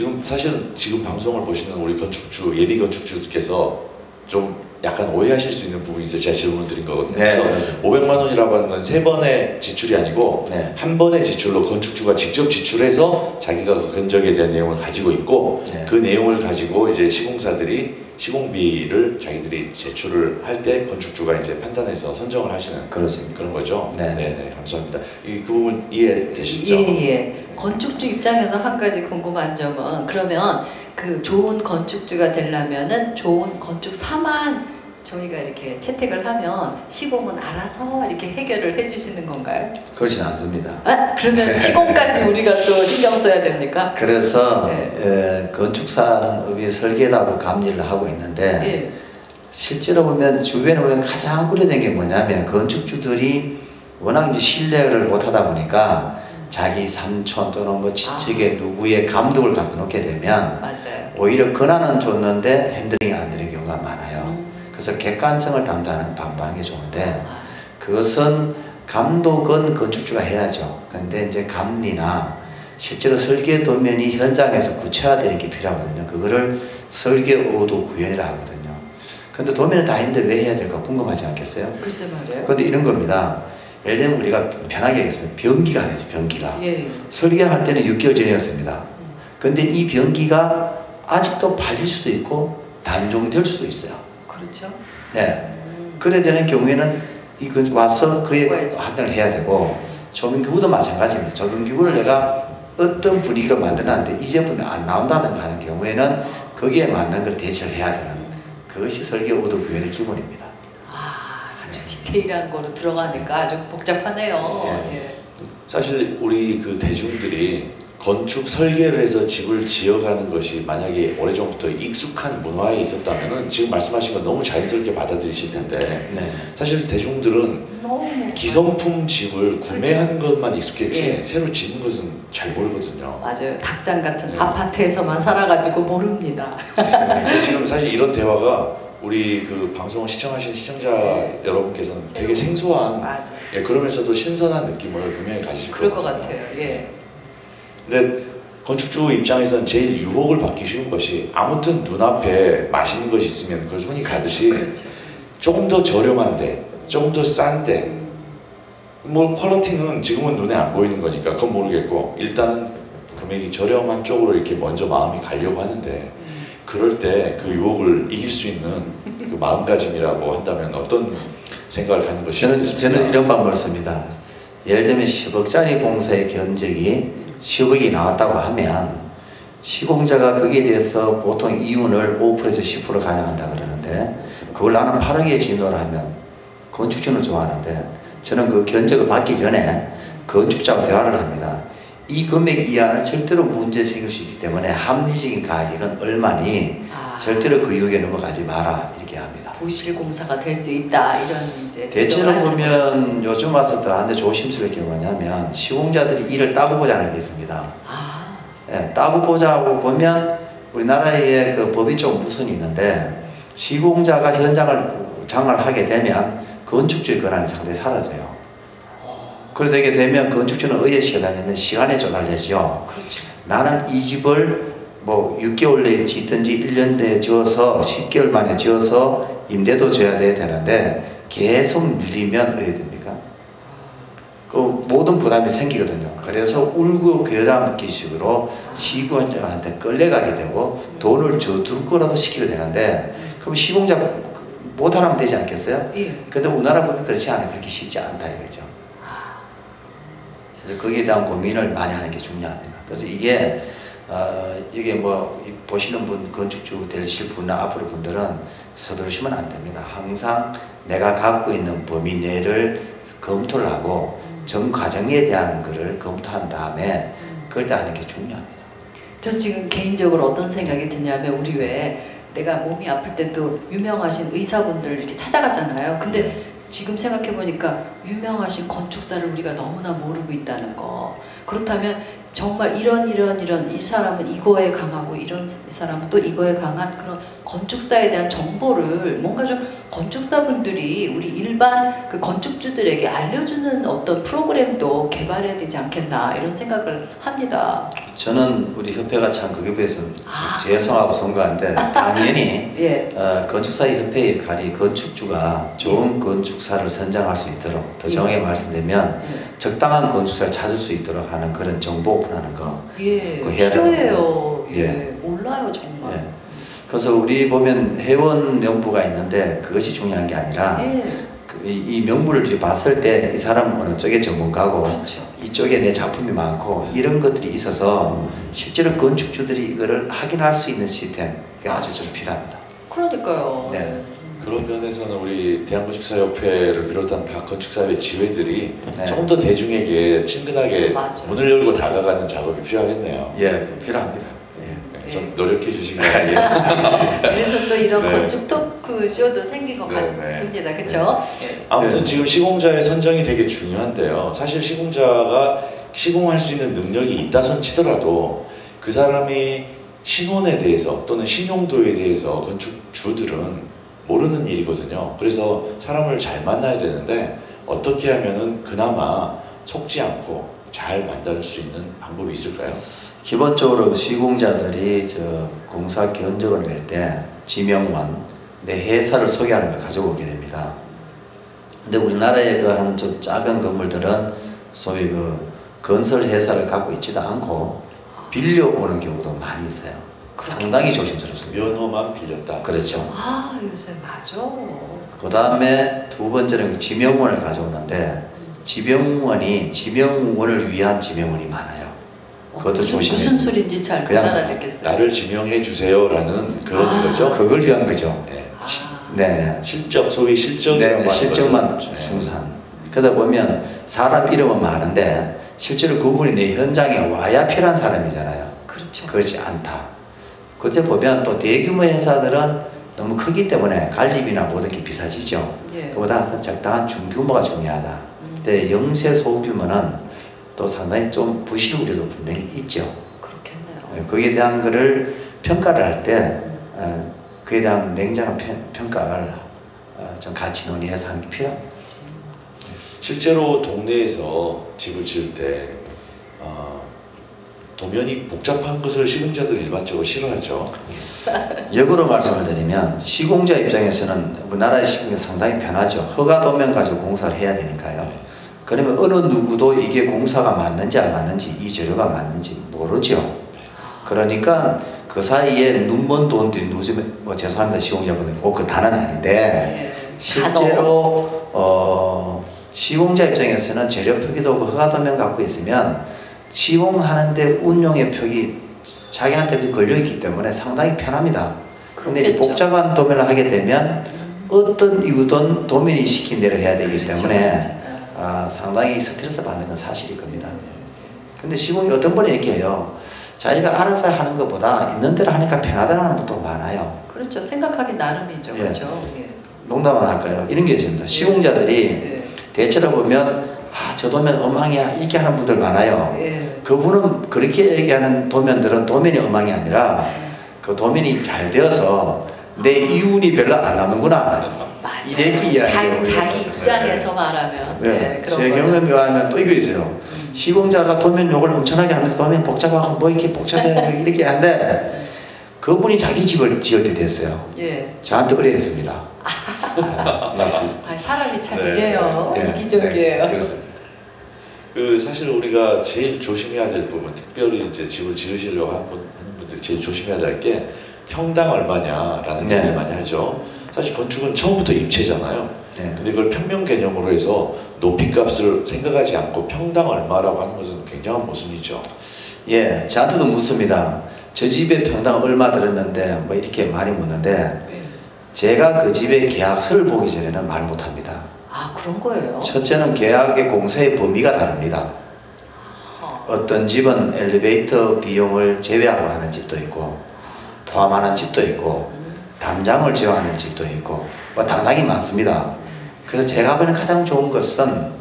지금 방송을 보시는 우리 건축주, 예비 건축주께서 좀 약간 오해하실 수 있는 부분이 있어요. 제가 질문을 드린 거거든요. 네, 그래서 500만 원이라고 하는 건 3번의 지출이 아니고 한 번의 지출로 건축주가 직접 지출해서 자기가 그 견적에 대한 내용을 가지고 있고 그 내용을 가지고 이제 시공사들이 시공비를 자기들이 제출을 할 때 건축주가 이제 판단해서 선정을 하시는 그렇습니다. 그런 거죠. 네. 네, 감사합니다. 그 부분 이해되시죠? 예. 건축주 입장에서 한 가지 궁금한 점은 그러면 그 좋은 건축주가 되려면은 좋은 건축사만 저희가 이렇게 채택을 하면 시공은 알아서 이렇게 해결을 해주시는 건가요? 그렇진 않습니다. 아, 그러면 시공까지 우리가 또 신경 써야 됩니까? 그래서 네. 건축사는 업이 설계하고 감리를 하고 있는데 예. 실제로 보면 주변에 보면 가장 우려된 게 뭐냐면 건축주들이 워낙 이제 신뢰를 못하다 보니까 자기 삼촌 또는 뭐 친척의 누구의 감독을 갖다 놓게 되면 맞아요. 오히려 권한은 줬는데 핸들링이 안 되는 경우가 많아요. 그래서 객관성을 담보하는 게 좋은데 그것은 감독은 건축주가 해야죠. 근데 이제 감리나 실제로 설계 도면이 현장에서 구체화되는 게 필요하거든요. 그거를 설계 의도 구현이라 하거든요. 근데 도면을 다 했는데 왜 해야 될까 궁금하지 않겠어요? 글쎄 말이에요. 근데 이런 겁니다. 예를 들면 우리가 편하게 하겠습니다. 변기가 되죠. 변기가. 예. 설계할 때는 6개월 전이었습니다. 근데 이 변기가 아직도 팔릴 수도 있고 단종될 수도 있어요. 그렇죠. 네. 그래 되는 경우에는 이건 와서 그에 봐야지. 판단을 해야 되고 조명기구도 마찬가지입니다. 조명기구를 내가 어떤 분위기로 만들었는데 이 제품이 안 나온다든가 하는 경우에는 거기에 맞는 걸 대처를 해야 되는 그것이 설계 의도 구현의 기본입니다. 아주 디테일한 거로 들어가니까 아주 복잡하네요. 예. 사실 우리 그 대중들이 건축 설계를 해서 집을 지어가는 것이 만약에 오래전부터 익숙한 문화에 있었다면은 지금 말씀하신 건 너무 자연스럽게 받아들이실 텐데 네. 사실 대중들은 너무 기성품 집을 구매하는 것만 익숙했지 예. 새로 짓는 것은 잘 모르거든요. 맞아요. 닭장 같은 네. 아파트에서만 살아가지고 모릅니다. 지금 사실 이런 대화가 우리 그 방송을 시청하신 시청자 여러분께서는 되게 생소한 맞아. 예, 그러면서도 신선한 느낌을 분명히 가지실 그럴 것 거거든요. 같아요. 예. 근데 건축주 입장에서는 제일 유혹을 받기 쉬운 것이 아무튼 눈앞에 맛있는 것이 있으면 그걸 손이 가듯이 그렇죠. 조금 더 저렴한데 조금 더 싼데 뭐 퀄리티는 지금은 눈에 안 보이는 거니까 그건 모르겠고 일단은 금액이 저렴한 쪽으로 이렇게 먼저 마음이 가려고 하는데 그럴 때 그 유혹을 이길 수 있는 그 마음가짐이라고 한다면 어떤 생각을 갖는 것이 저는 이런 방법을 씁니다. 예를 들면 10억짜리 공사의 견적이 10억이 나왔다고 하면 시공자가 거기에 대해서 보통 이윤을 5%에서 10% 가져간다 그러는데 그걸 나는 8억에 진도를 하면 건축주는 좋아하는데 저는 그 견적을 받기 전에 건축자와 대화를 합니다. 이 금액 이하는 절대로 문제 생길 수 있기 때문에 합리적인 가격은 얼마니 절대로 그 유혹에 넘어가지 마라 이렇게 합니다. 부실 공사가 될 수 있다 이런 이제 대체로 보면 요즘 와서 더한데 조심스러울 게 뭐냐면 시공자들이 일을 따고 보자는 게 있습니다. 예, 따고 보자고 보면 우리나라에 그 법이 좀 무선이 있는데 시공자가 현장을 장을 하게 되면 건축주의 권한이 상당히 사라져요. 그렇게 되면 건축주는 어디에 시달리냐면 시간에 쪼달려지죠. 그렇죠. 나는 이 집을 뭐 6개월 내에 짓든지 1년 내에 지어서 10개월 만에 지어서 임대도 줘야 되는데 계속 밀리면 어떻게 됩니까? 그 모든 부담이 생기거든요. 그래서 울고 겨자 먹기식으로 시공자한테 끌려가게 되고 돈을 저두고라도 시키게 되는데 그럼 시공자 못하면 되지 않겠어요? 예. 근데 우리나라 보면 그렇지 않아요. 그렇게 쉽지 않다 이거죠. 그래서 거기에 대한 고민을 많이 하는 게 중요합니다. 그래서 이게 뭐 보시는 분 건축주 되실 분이나 앞으로 분들은 서두르시면 안 됩니다. 항상 내가 갖고 있는 범위 내를 검토를 하고 전 과정에 대한 것을 검토한 다음에 그럴 때 하는 게 중요합니다. 전 지금 개인적으로 어떤 생각이 드냐면 우리 왜 내가 몸이 아플 때도 유명하신 의사분들 이렇게 찾아갔잖아요. 근데 지금 생각해보니까 유명하신 건축사를 우리가 너무나 모르고 있다는 거. 그렇다면 정말 이런 이 사람은 이거에 강하고 이 사람은 또 이거에 강한 그런 건축사에 대한 정보를 뭔가 좀 건축사분들이 우리 일반 그 건축주들에게 알려주는 어떤 프로그램도 개발해야 되지 않겠나 이런 생각을 합니다. 저는 우리 협회가 참 그게 비해서 죄송하고 송구한데 당연히 예. 건축사의 협회의 역할이 건축주가 좋은 건축사를 선정할 수 있도록 더 정확히 말씀드리면 적당한 건축사를 찾을 수 있도록 하는 그런 정보 오픈하는 거 예, 그거 해야 필요해요. 되는 예, 몰라요 정말. 예. 그래서 우리 보면 회원 명부가 있는데 그것이 중요한 게 아니라 예. 이 명부를 봤을 때 이 사람은 어느 쪽의 전문가고 그렇죠. 이쪽에 내 작품이 많고 이런 것들이 있어서 실제로 건축주들이 이거를 확인할 수 있는 시스템이 아주 좀 필요합니다. 그러니까요. 네. 그런 면에서는 우리 대한건축사협회를 비롯한 각 건축사회 지회들이 네. 조금 더 대중에게 친근하게 맞아. 문을 열고 다가가는 작업이 필요하겠네요. 예, 필요합니다. 예. 네, 좀 노력해 주신 거 아니에요? 그래서 또 이런 네. 건축 토크쇼도 생긴 것 네, 같습니다. 그렇죠? 아무튼 네. 지금 시공자의 선정이 되게 중요한데요. 사실 시공자가 시공할 수 있는 능력이 있다 손 치더라도 그 사람이 신원에 대해서 또는 신용도에 대해서 건축주들은 모르는 일이거든요. 그래서 사람을 잘 만나야 되는데 어떻게 하면은 그나마 속지 않고 잘 만날 수 있는 방법이 있을까요? 기본적으로 시공자들이 저 공사 견적을 낼 때 지명원, 내 회사를 소개하는 걸 가져오게 됩니다. 근데 우리나라의 그 한 좀 작은 건물들은 소위 그 건설 회사를 갖고 있지도 않고 빌려오는 경우도 많이 있어요. 상당히 조심스럽습니다. 면허만 빌렸다. 그렇죠. 아 요새 맞아. 그 다음에 두 번째는 그 지명원을 가져오는데 지명원을 위한 지명원이 많아요. 그것도 조심해야 무슨 돼요. 소린지 잘 못 그냥 알아듣겠어요. 나를 지명해 주세요라는 그런 거죠. 그걸 위한 거죠. 네. 네. 실적, 소위 실적이라고 하는 실적만 것은, 중산. 그러다 보면 사람 이름은 많은데 실제로 그분이 내 현장에 와야 필요한 사람이잖아요. 그렇죠. 그렇지 않다. 그때 보면 또 대규모 회사들은 너무 크기 때문에 관리비나 모든 게 비싸지죠. 예. 그보다 적당한 중규모가 중요하다. 근데 영세 소규모는 또 상당히 좀 부실 우려도 분명히 있죠. 그렇겠네요. 거기에 대한 거를 평가를 할 때 그에 대한 냉정한 평가를 좀 같이 논의해서 하는 게 필요합니다. 실제로 동네에서 집을 지을 때 도면이 복잡한 것을 시공자들 일반적으로 싫어하죠. 역으로 말씀을 드리면 시공자 입장에서는 우리나라의 시공이 상당히 편하죠. 허가 도면 가지고 공사를 해야 되니까요. 그러면 어느 누구도 이게 공사가 맞는지 안 맞는지 이 재료가 맞는지 모르죠. 그러니까 그 사이에 눈먼 돈들이 누지면 뭐 죄송합니다 시공자분들 꼭 그 단은 아닌데 예. 실제로 시공자 입장에서는 재료 표기도 없고 허가 도면 갖고 있으면 시공하는데 운용의 표기 자기한테 걸려있기 때문에 상당히 편합니다. 그런데 이제 복잡한 도면을 하게 되면 어떤 이유든 도면이 시킨 대로 해야 되기 그렇죠, 때문에 그렇죠. 상당히 스트레스 받는 건 사실일 겁니다. 근데 시공이 어떤 분이 이렇게 해요. 자기가 알아서 하는 것보다 있는 대로 하니까 편하다는 분도 많아요. 그렇죠. 생각하기 나름이죠. 예. 그렇죠. 예. 농담을 할까요? 이런 게 있습니다. 시공자들이 예. 대체로 보면 저 도면 엉망이야 이렇게 하는 분들 많아요. 예. 그분은 그렇게 얘기하는 도면들은 도면이 엉망이 아니라 그 도면이 잘 되어서 내 이윤이 별로 안 남는구나 이렇게 이야기해요. 자기 입장에서 말하면 네. 그런 제 거죠. 경험에 의하면 또 이거 있어요. 시공자가 도면 욕을 엄청나게 하면서 도면 복잡하고 뭐 이렇게 복잡해 이렇게 하는데 그분이 자기 집을 지을 때 됐어요. 예. 저한테 의뢰했습니다. 사람이 참 네. 이래요. 네. 이기적이에요. 그렇습니다. 그 사실 우리가 제일 조심해야 될 부분, 특별히 이제 집을 지으시려고 하는 분들 제일 조심해야 될 게 평당 얼마냐라는 네. 얘기를 많이 하죠. 사실 건축은 처음부터 입체잖아요. 네. 근데 그걸 평면 개념으로 해서 높이값을 생각하지 않고 평당 얼마라고 하는 것은 굉장한 모순이죠. 예, 저한테도 묻습니다. 저 집에 평당 얼마 들었는데 뭐 이렇게 많이 묻는데 예. 제가 그 집의 계약서를 보기 전에는 말 못합니다. 그런 거예요. 첫째는 계약의 공사의 범위가 다릅니다. 어떤 집은 엘리베이터 비용을 제외하고 하는 집도 있고 포함하는 집도 있고 담장을 제어하는 집도 있고 뭐 당당히 많습니다. 그래서 제가 보는 가장 좋은 것은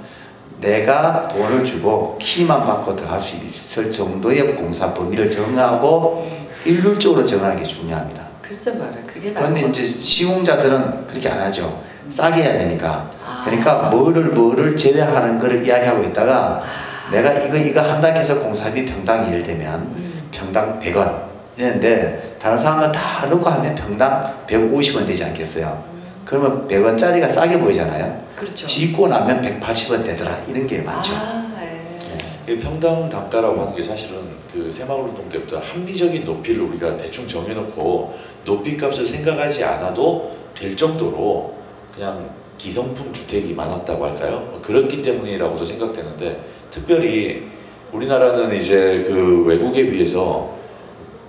내가 돈을 주고 키만 받고 더 할 수 있을 정도의 공사 범위를 정하고 일률적으로 정하는 게 중요합니다. 글쎄 말이야. 그게 그런데 나은 이제 시공자들은 그렇게 안 하죠. 싸게 해야 되니까. 아. 그러니까 뭐를 제외하는 거를 이야기하고 있다가 내가 이거 한다 해서 공사비 평당 예를 들면 평당 100원 이랬는데 다른 사람은 다 넣고 하면 평당 150원 되지 않겠어요? 그러면 100원짜리가 싸게 보이잖아요. 그렇죠. 짓고 나면 180원 되더라 이런 게 많죠. 예. 이 평당 단가라고 하는 게 사실은 그 새마을 운동 때부터 합리적인 높이를 우리가 대충 정해놓고 높이값을 생각하지 않아도 될 정도로 그냥 기성품 주택이 많았다고 할까요? 그렇기 때문이라고도 생각되는데, 특별히 우리나라는 이제 그 외국에 비해서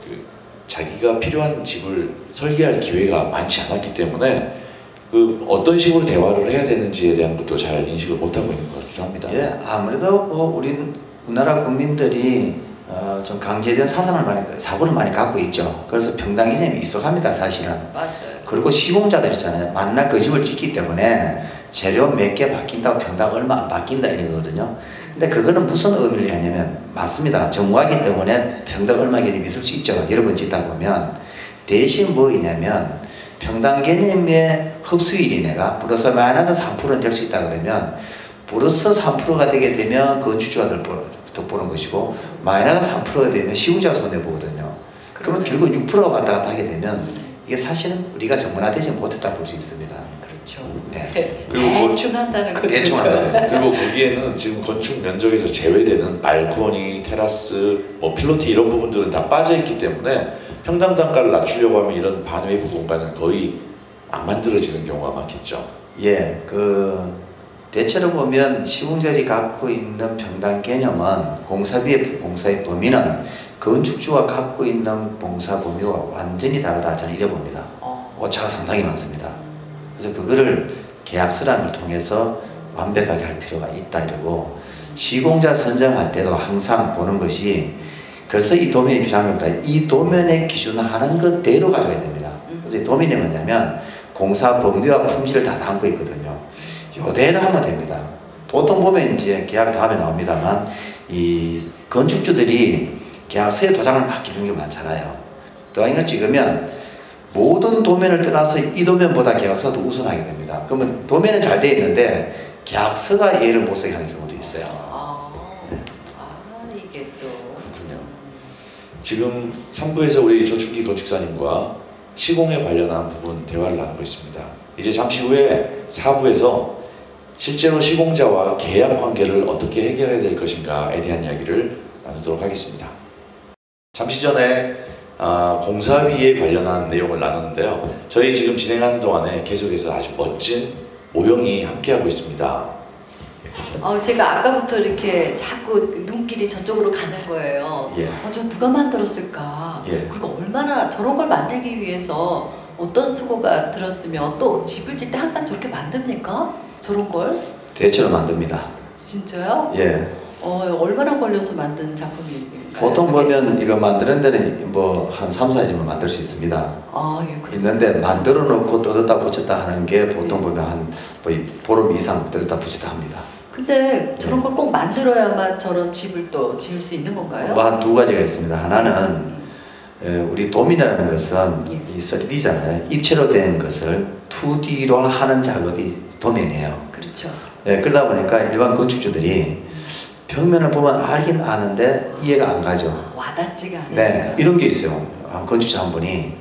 그 자기가 필요한 집을 설계할 기회가 많지 않았기 때문에 그 어떤 식으로 대화를 해야 되는지에 대한 것도 잘 인식을 못하고 있는 것 같기도 합니다. 예, 아무래도 우리나라 국민들이 좀 강제된 사고를 많이 갖고 있죠. 그래서 평당 개념이 익숙합니다, 사실은. 맞아요. 그리고 시공자들 있잖아요. 만날 그 집을 짓기 때문에 재료 몇 개 바뀐다고 평당 얼마 안 바뀐다 이런 거거든요. 근데 그거는 무슨 의미를 하냐면, 맞습니다. 정부하기 때문에 평당 얼마 개념이 있을 수 있죠. 여러 번 짓다 보면. 대신 뭐이냐면 평당 개념의 흡수율이 내가 플러스 마이너스 3%는 될 수 있다 그러면, 플러스 3%가 되게 되면 건축주가 득보는 것이고, 마이너스 3%가 되면 시공자가 손해보거든요. 그러면 결국 6%가 왔다 갔다 하게 되면 이게 사실은 우리가 전문화되지 못했다 볼 수 있습니다. 그렇죠. 네. 그리고 대충 한다는 거죠. 대충 그렇죠? 한다는 그리고 거기에는 지금 건축 면적에서 제외되는 발코니, 테라스, 뭐 필로티 이런 부분들은 다 빠져 있기 때문에 평당 단가를 낮추려고 하면 이런 반외부 공간은 거의 안 만들어지는 경우가 많겠죠. 예, 대체로 보면 시공자들이 갖고 있는 평당 개념은 공사의 범위는 건축주가 갖고 있는 공사 범위와 완전히 다르다, 저는 이래 봅니다. 오차가 상당히 많습니다. 그래서 그거를 계약서란을 통해서 완벽하게 할 필요가 있다 이러고, 시공자 선정할 때도 항상 보는 것이, 그래서 이 도면이 필요한 겁니다. 이 도면에 기준하는 것대로 가져야 됩니다. 그래서 이 도면이 뭐냐면 공사 범위와 품질을 다 담고 있거든요. 요대로 하면 됩니다. 보통 보면 이제 계약 다음에 나옵니다만, 이 건축주들이 계약서에 도장을 맡기는 게 많잖아요. 도장을 찍으면 모든 도면을 떠나서 이 도면보다 계약서도 우선하게 됩니다. 그러면 도면은 잘 돼 있는데 계약서가 이해를 못 쓰게 하는 경우도 있어요. 네. 이게 또 그렇군요. 지금 3부에서 우리 조충기 건축사님과 시공에 관련한 부분 대화를 나누고 있습니다. 이제 잠시 후에 4부에서 실제로 시공자와 계약 관계를 어떻게 해결해야 될 것인가에 대한 이야기를 나누도록 하겠습니다. 잠시 전에 공사비에 관련한 내용을 나눴는데요. 저희 지금 진행하는 동안에 계속해서 아주 멋진 모형이 함께하고 있습니다. 제가 아까부터 이렇게 자꾸 눈길이 저쪽으로 가는 거예요. 예. 저 누가 만들었을까? 예. 그리고 얼마나 저런 걸 만들기 위해서 어떤 수고가 들었으면, 또 집을 짓 때 항상 저렇게 만듭니까? 저런 걸? 대체로 만듭니다. 진짜요? 예. 얼마나 걸려서 만든 작품인가요? 보통 보면 이거 만드는 데는 뭐 한 3, 4일이면 만들 수 있습니다. 예, 그렇죠. 있는데 만들어 놓고 뜯었다 붙였다 하는 게 보통 보면 한 보름 이상 뜯었다 붙였다 합니다. 근데 저런 걸 꼭 만들어야만 저런 집을 또 지을 수 있는 건가요? 한 두 가지가 있습니다. 하나는 우리 도면이라는 것은 이 3D잖아요. 입체로 된 것을 2D로 하는 작업이 도면이에요. 그렇죠. 그러다 보니까 일반 건축주들이 벽면을 보면 알긴 아는데 이해가 안 가죠. 와닿지가 않아요. 네, 이런 게 있어요. 건축자 한 분이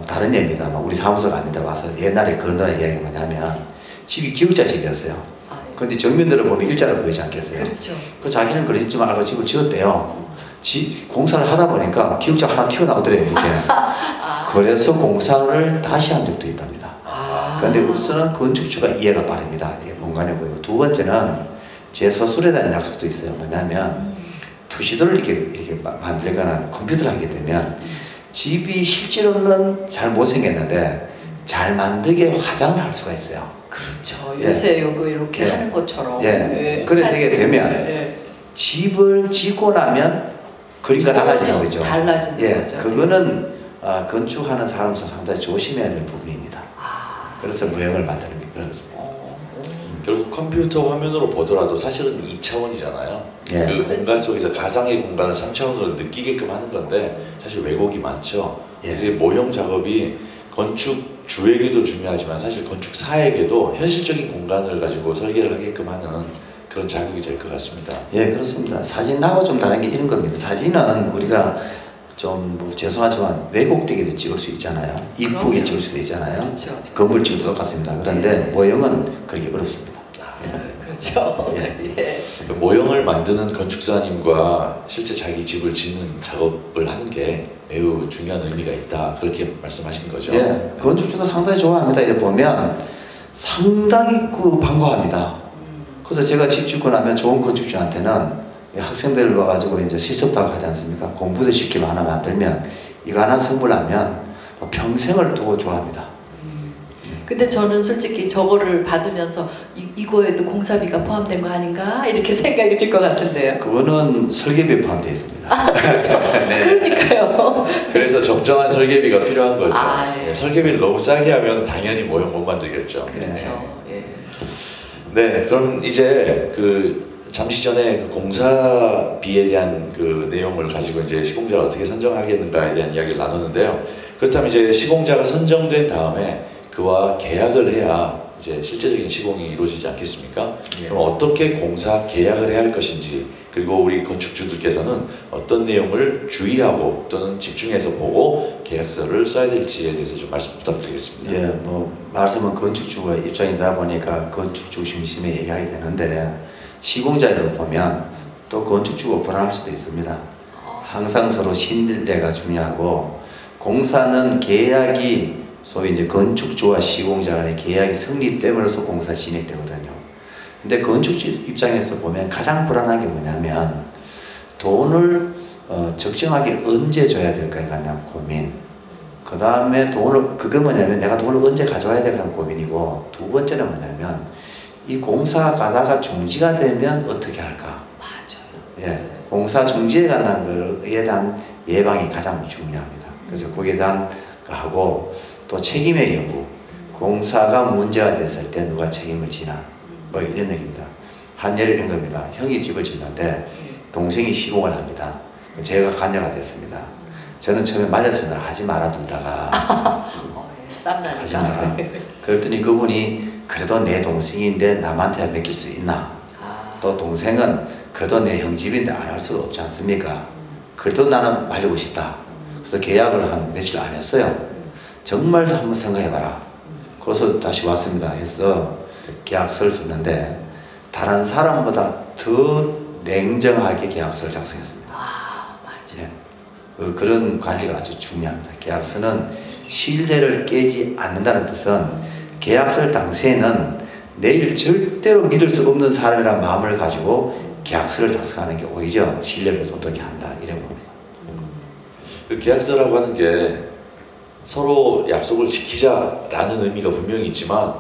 다른 예입니다. 우리 사무소가 아닌데 와서 옛날에 그런 이야기가 뭐냐면, 집이 기역자 집이었어요. 그런데 정면으로 보면 일자로 보이지 않겠어요? 그렇죠. 그 자기는 그러지 줄 알고 집을 지었대요. 공사를 하다 보니까 기역자 하나 튀어나오더래요, 이렇게. 그래서 공사를 다시 한 적도 있답니다. 그런데 우선은 건축주가 이해가 빠릅니다. 공간에 보이고. 두 번째는 제 서술에 대한 약속도 있어요. 뭐냐면 투시도를 이렇게 만들거나 컴퓨터를 하게 되면 집이 실제로는 잘 못생겼는데 잘 만들게 화장을 할 수가 있어요. 그렇죠. 요새 요거 이렇게 하는 것처럼. 그래 되게 되면 집을 짓고 나면 그림과 달라지는 거죠. 달라지는 거죠. 그거는 건축하는 사람으로서 상당히 조심해야 될 부분입니다. 그래서 모형을 만드는 게 그렇습니다. 결국 컴퓨터 화면으로 보더라도 사실은 2차원이잖아요. 그 공간 속에서 가상의 공간을 3차원으로 느끼게끔 하는 건데 사실 왜곡이 많죠. 그래서 모형 작업이 건축주에게도 중요하지만 사실 건축사에게도 현실적인 공간을 가지고 설계를 하게끔 하는 그런 자극이 될 것 같습니다. 예, 그렇습니다. 사진하고 좀 다른 게 이런 겁니다. 사진은 우리가 좀 죄송하지만 왜곡되게도 찍을 수 있잖아요. 이쁘게 찍을 수도 있잖아요. 그렇죠. 건물 찍어도 똑같습니다. 그런데 모형은 그렇게 어렵습니다. 그렇죠. 그렇죠. 예. 모형을 만드는 건축사님과 실제 자기 집을 짓는 작업을 하는 게 매우 중요한 의미가 있다. 그렇게 말씀하시는 거죠. 예, 건축주도 상당히 좋아합니다. 이래 보면 상당히 반가워합니다. 그래서 제가 집 짓고 나면 좋은 건축주한테는 학생들 와가지고 이제 시습도 하고 하지 않습니까? 공부도 시키고 하나 만들면 이거 하나 선물하면 평생을 두고 좋아합니다. 근데 저는 솔직히 저거를 받으면서 이거에도 공사비가 포함된 거 아닌가 이렇게 생각이 들 것 같은데요. 그거는 설계비에 포함되어 있습니다. 아, 그렇죠. 네. 그러니까요. 그래서 적정한 설계비가 필요한 거죠. 아, 예. 설계비를 너무 싸게 하면 당연히 모형 못 만들겠죠. 그렇죠. 예. 네, 그럼 이제 잠시 전에 공사비에 대한 내용을 가지고 이제 시공자를 어떻게 선정하겠는가에 대한 이야기를 나눴는데요. 그렇다면 이제 시공자가 선정된 다음에 그와 계약을 해야 이제 실제적인 시공이 이루어지지 않겠습니까? 예. 그럼 어떻게 공사 계약을 해야 할 것인지, 그리고 우리 건축주들께서는 어떤 내용을 주의하고 또는 집중해서 보고 계약서를 써야 될지에 대해서 좀 말씀 부탁드리겠습니다. 예, 말씀은 건축주의 입장이다 보니까 건축주 중심에 얘기하게 되는데 시공자를 보면 또 건축주가 불안할 수도 있습니다. 항상 서로 신뢰가 중요하고 공사는 계약이 소위 이제 건축주와 시공자 간의 계약이 성립됨으로써 공사 진행되거든요. 근데 건축주 입장에서 보면 가장 불안한 게 뭐냐면 돈을 적정하게 언제 줘야 될까에 관한 고민, 그 다음에 그게 뭐냐면 내가 돈을 언제 가져와야 될까 하는 고민이고, 두 번째는 뭐냐면 이 공사 가다가 중지가 되면 어떻게 할까. 맞아요. 예, 공사 중지에 관한 거에 대한 예방이 가장 중요합니다. 그래서 거기에 대한 거하고 또 책임의 여부, 공사가 문제가 됐을 때 누가 책임을 지나, 이런 얘기입니다. 한 예를 이런 겁니다. 형이 집을 짓는데 동생이 시공을 합니다. 제가 관여가 됐습니다. 저는 처음에 말렸습니다. 하지 마라 둘다가. 하지 마라. 그랬더니 그분이 그래도 내 동생인데 남한테 맡길 수 있나? 또 동생은 그래도 내 형 집인데 안 할 수가 없지 않습니까? 그래도 나는 말리고 싶다. 그래서 계약을 한 며칠 안 했어요. 정말 한번 생각해봐라. 그래서 다시 왔습니다. 해서 계약서를 썼는데 다른 사람보다 더 냉정하게 계약서를 작성했습니다. 아, 맞아요. 네. 그런 관리가 아주 중요합니다. 계약서는 신뢰를 깨지 않는다는 뜻은 계약서 당시에는 내일 절대로 믿을 수 없는 사람이라는 마음을 가지고 계약서를 작성하는 게 오히려 신뢰를 돋게 한다. 이래 봅니다. 그 계약서라고 하는 게 서로 약속을 지키자라는 의미가 분명히 있지만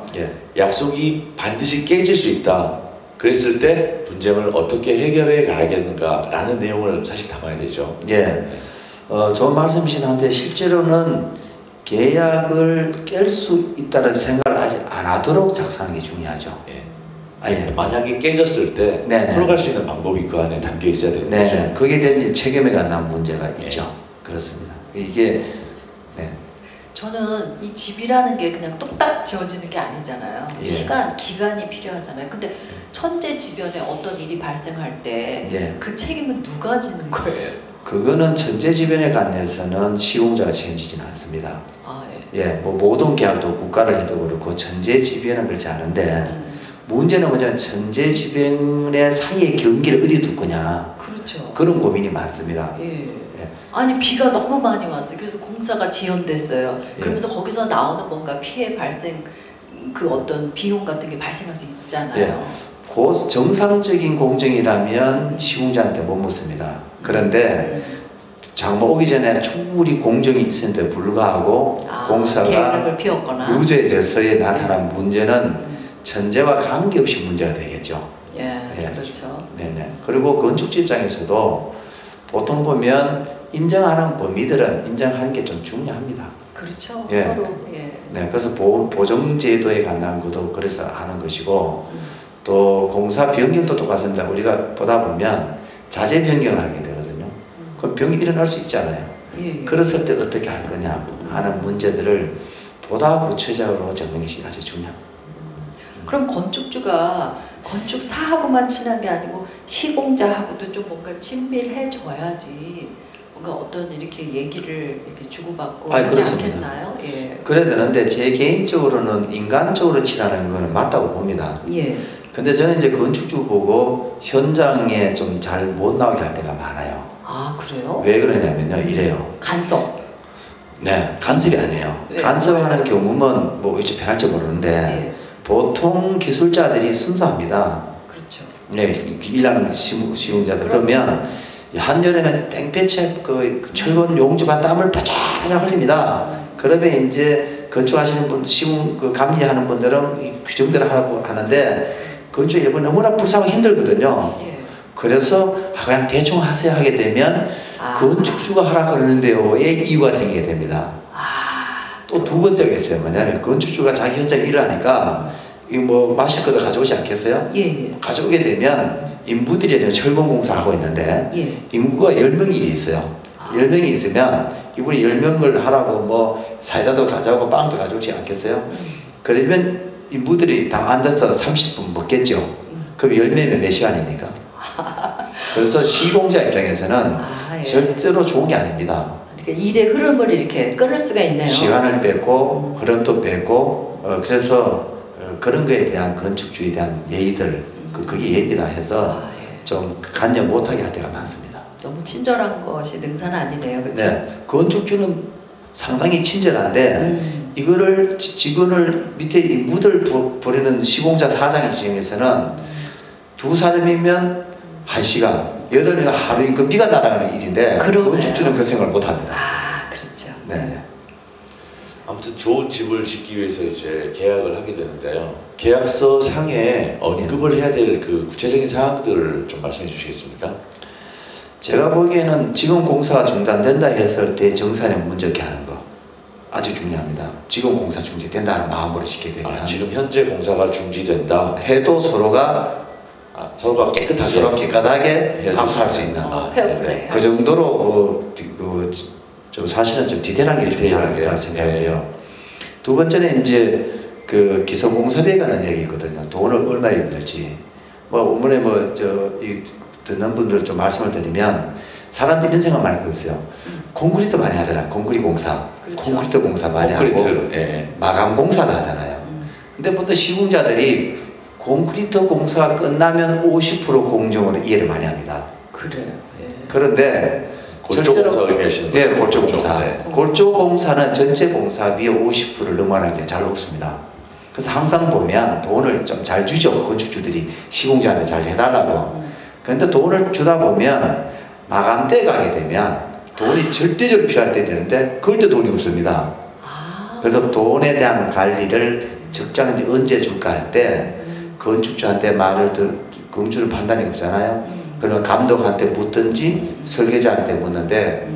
약속이 반드시 깨질 수 있다. 그랬을 때 분쟁을 어떻게 해결해 가야겠는가라는 내용을 사실 담아야 되죠. 예, 좋은 말씀이신 한데 실제로는 계약을 깰 수 있다는 생각을 아직 안 하도록 작성하는 게 중요하죠. 예. 만약에 깨졌을 때 풀어갈 수 있는 방법이 그 안에 담겨 있어야 되는 거죠. 거기에 대한 책임에 관한 문제가 있죠. 그렇습니다. 이게 저는 이 집이라는 게 그냥 뚝딱 지어지는 게 아니잖아요. 시간, 기간이 필요하잖아요. 근데 천재지변에 어떤 일이 발생할 때 그 책임은 누가 지는 거예요? 그거는 천재지변에 관해서는 시공자가 책임지지는 않습니다. 아, 모든 계약도 국가를 해도 그렇고 천재지변은 그렇지 않은데 문제는 뭐냐면 천재지변의 사이의 경계를 어디 둘 거냐. 그렇죠. 그런 고민이 많습니다. 아니 비가 너무 많이 왔어요. 그래서 공사가 지연됐어요. 그러면서 거기서 나오는 뭔가 피해 발생 어떤 비용 같은 게 발생할 수 있잖아요. 그 정상적인 공정이라면 시공자한테 못 묻습니다. 그런데 장마 오기 전에 충분히 공정이 있었는데 불구하고 공사가 유죄돼서에 나타난 문제는 천재와 관계없이 문제가 되겠죠. 그렇죠. 그리고 건축주 입장에서도 보통 보면 인정하는 범위들은 인정하는 게 좀 중요합니다. 그렇죠. 서로. 그래서 보정제도에 관한 것도 그래서 하는 것이고 또 공사 변경도 똑같습니다. 우리가 보다 보면 자재 변경을 하게 되거든요. 그럼 변경이 일어날 수 있잖아요. 그랬을 때 어떻게 할 거냐 하는 문제들을 보다 구체적으로 적는 것이 아주 중요합니다. 그럼 건축주가 건축사하고만 친한 게 아니고 시공자하고도 좀 뭔가 친밀해져야지 뭔가 어떤 이렇게 얘기를 이렇게 주고받고 하지 그렇습니다. 않겠나요? 그래야 되는데 제 개인적으로는 인간적으로 친하는 거는 맞다고 봅니다. 근데 저는 이제 건축주 보고 현장에 좀 잘 못 나오게 할 때가 많아요. 아 그래요? 왜 그러냐면요, 이래요. 간섭. 네, 간섭이 아니에요. 네. 간섭하는 경우는 뭐 어찌 변할지 모르는데 예. 보통 기술자들이 순수합니다. 그렇죠. 네, 일하는 시공자들. 그러면 한여름에 땡볕에 그 철근 용접한 땀을 바짝바짝 흘립니다. 그러면 이제 건축하시는 분, 시공 그 감리하는 분들은 이 규정대로 하라고 하는데 건축 일본 너무나 불쌍하고 힘들거든요. 예. 그래서 그냥 대충 하세요 하게 되면 건축주가 하라 그러는데요의 이유가 생기게 됩니다. 또 두 번째가 있어요. 뭐냐면 건축주가 자기 현장에 일을 하니까 이 뭐 마실 거도 가져오지 않겠어요? 예. 가져오게 되면 인부들이 지금 철공공사 하고 있는데 예. 인구가 10명이 있어요. 10명이 있으면 이분이 10명을 하라고 뭐 사이다도 가져오고 빵도 가져오지 않겠어요? 그러면 인부들이 다 앉아서 30분 먹겠죠. 그럼 10명이면 몇 시간입니까? 그래서 시공자 입장에서는 예. 절대로 좋은 게 아닙니다. 그러니까 일의 흐름을 이렇게 끊을 수가 있네요. 시간을 뺏고 흐름도 뺏고 그래서 그런 거에 대한 건축주에 대한 예의들 그게 예의다 해서 예. 좀 간접 못하게 할 때가 많습니다. 너무 친절한 것이 능사는 아니네요, 그렇죠? 네, 건축주는 상당히 친절한데 이거를 직원을 밑에 이 무들 버리는 시공자 사장의 지역에서는 두 사람이면 1시간, 8명이 하루인 그 비가 날아가는 일인데 건축주는 그 생각을 못합니다. 그렇죠. 네. 아무튼 좋은 집을 짓기 위해서 이제 계약을 하게 되는데요. 계약서 상에 언급을 해야 될 그 구체적인 사항들을 좀 말씀해 주시겠습니까? 제가 보기에는 지금 공사가 중단된다 했을 때 정산에 문제게 하는 거 아주 중요합니다. 지금 공사 중지된다는 마음으로 짓게 되면 지금 현재 공사가 중지된다 해도 서로가 깨끗하게 감사할 수 있는 페어플레이. 그 정도로 좀 사실은 좀 디테일한 게 중요하다고 생각해요. 두 번째는 이제 그 기성공사비에 관한 얘기거든요. 돈을 얼마에 들지. 뭐 오늘에 듣는 분들 좀 말씀을 드리면 사람들이 이런 생각 많이 하고 있어요. 콘크리트 많이 하잖아요. 콘크리트 공사. 그렇죠. 콘크리트 공사 많이 하고 마감 공사도 하잖아요. 근데 보통 시공자들이 콘크리트 공사가 끝나면 50% 공정으로 이해를 많이 합니다. 그래요. 예. 그런데 골조공사 의미하시는 거죠? 네, 골조공사. 네. 골조공사는 전체 공사비의 50%를 넘어가는 게 잘 없습니다. 그래서 항상 보면 돈을 좀 잘 주죠. 건축주들이 시공자한테 잘 해달라고. 그런데 돈을 주다 보면 마감때 가게 되면 돈이 절대적으로 필요할 때 되는데 그럴 때 돈이 없습니다. 그래서 돈에 대한 관리를 적당히 언제 줄까 할 때 건축주한테 건축을 판단이 없잖아요. 그러면 감독한테 묻든지 설계자한테 묻는데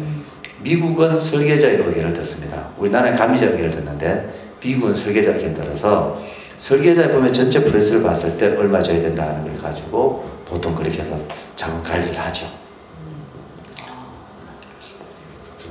미국은 설계자의 의견을 듣습니다. 우리나라는 감리자 의견을 듣는데 미국은 설계자 의견을 들어서 설계자에 보면 전체 프레스를 봤을 때 얼마 줘야 된다는 걸 가지고 보통 그렇게 해서 자금 관리를 하죠.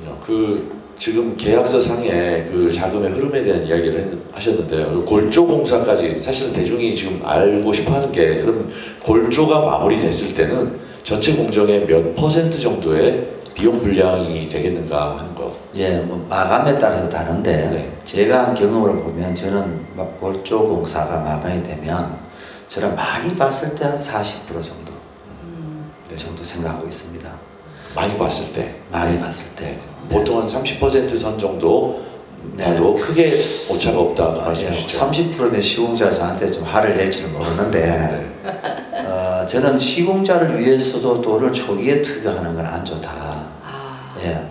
그렇군요. 지금 계약서 상에 그 자금의 흐름에 대한 이야기를 하셨는데요. 골조 공사까지 사실은 대중이 지금 알고 싶어하는 게 그럼 골조가 마무리됐을 때는 전체 공정의 몇 % 정도의 비용 분량이 되겠는가 하는 거. 예, 뭐 마감에 따라서 다른데 제가 한 경험으로 보면 저는 막 골조 공사가 마감이 되면 저는 많이 봤을 때 한 40% 정도 정도 생각하고 있습니다. 많이 봤을 때. 많이 봤을 때. 보통 한 30% 선 정도 봐도 크게 오차가 없다 말씀이시죠? 30%면 시공자 저한테 좀 화를 낼지는 모르는데 저는 시공자를 위해서도 돈을 초기에 투자하는 건 안 좋다. 예,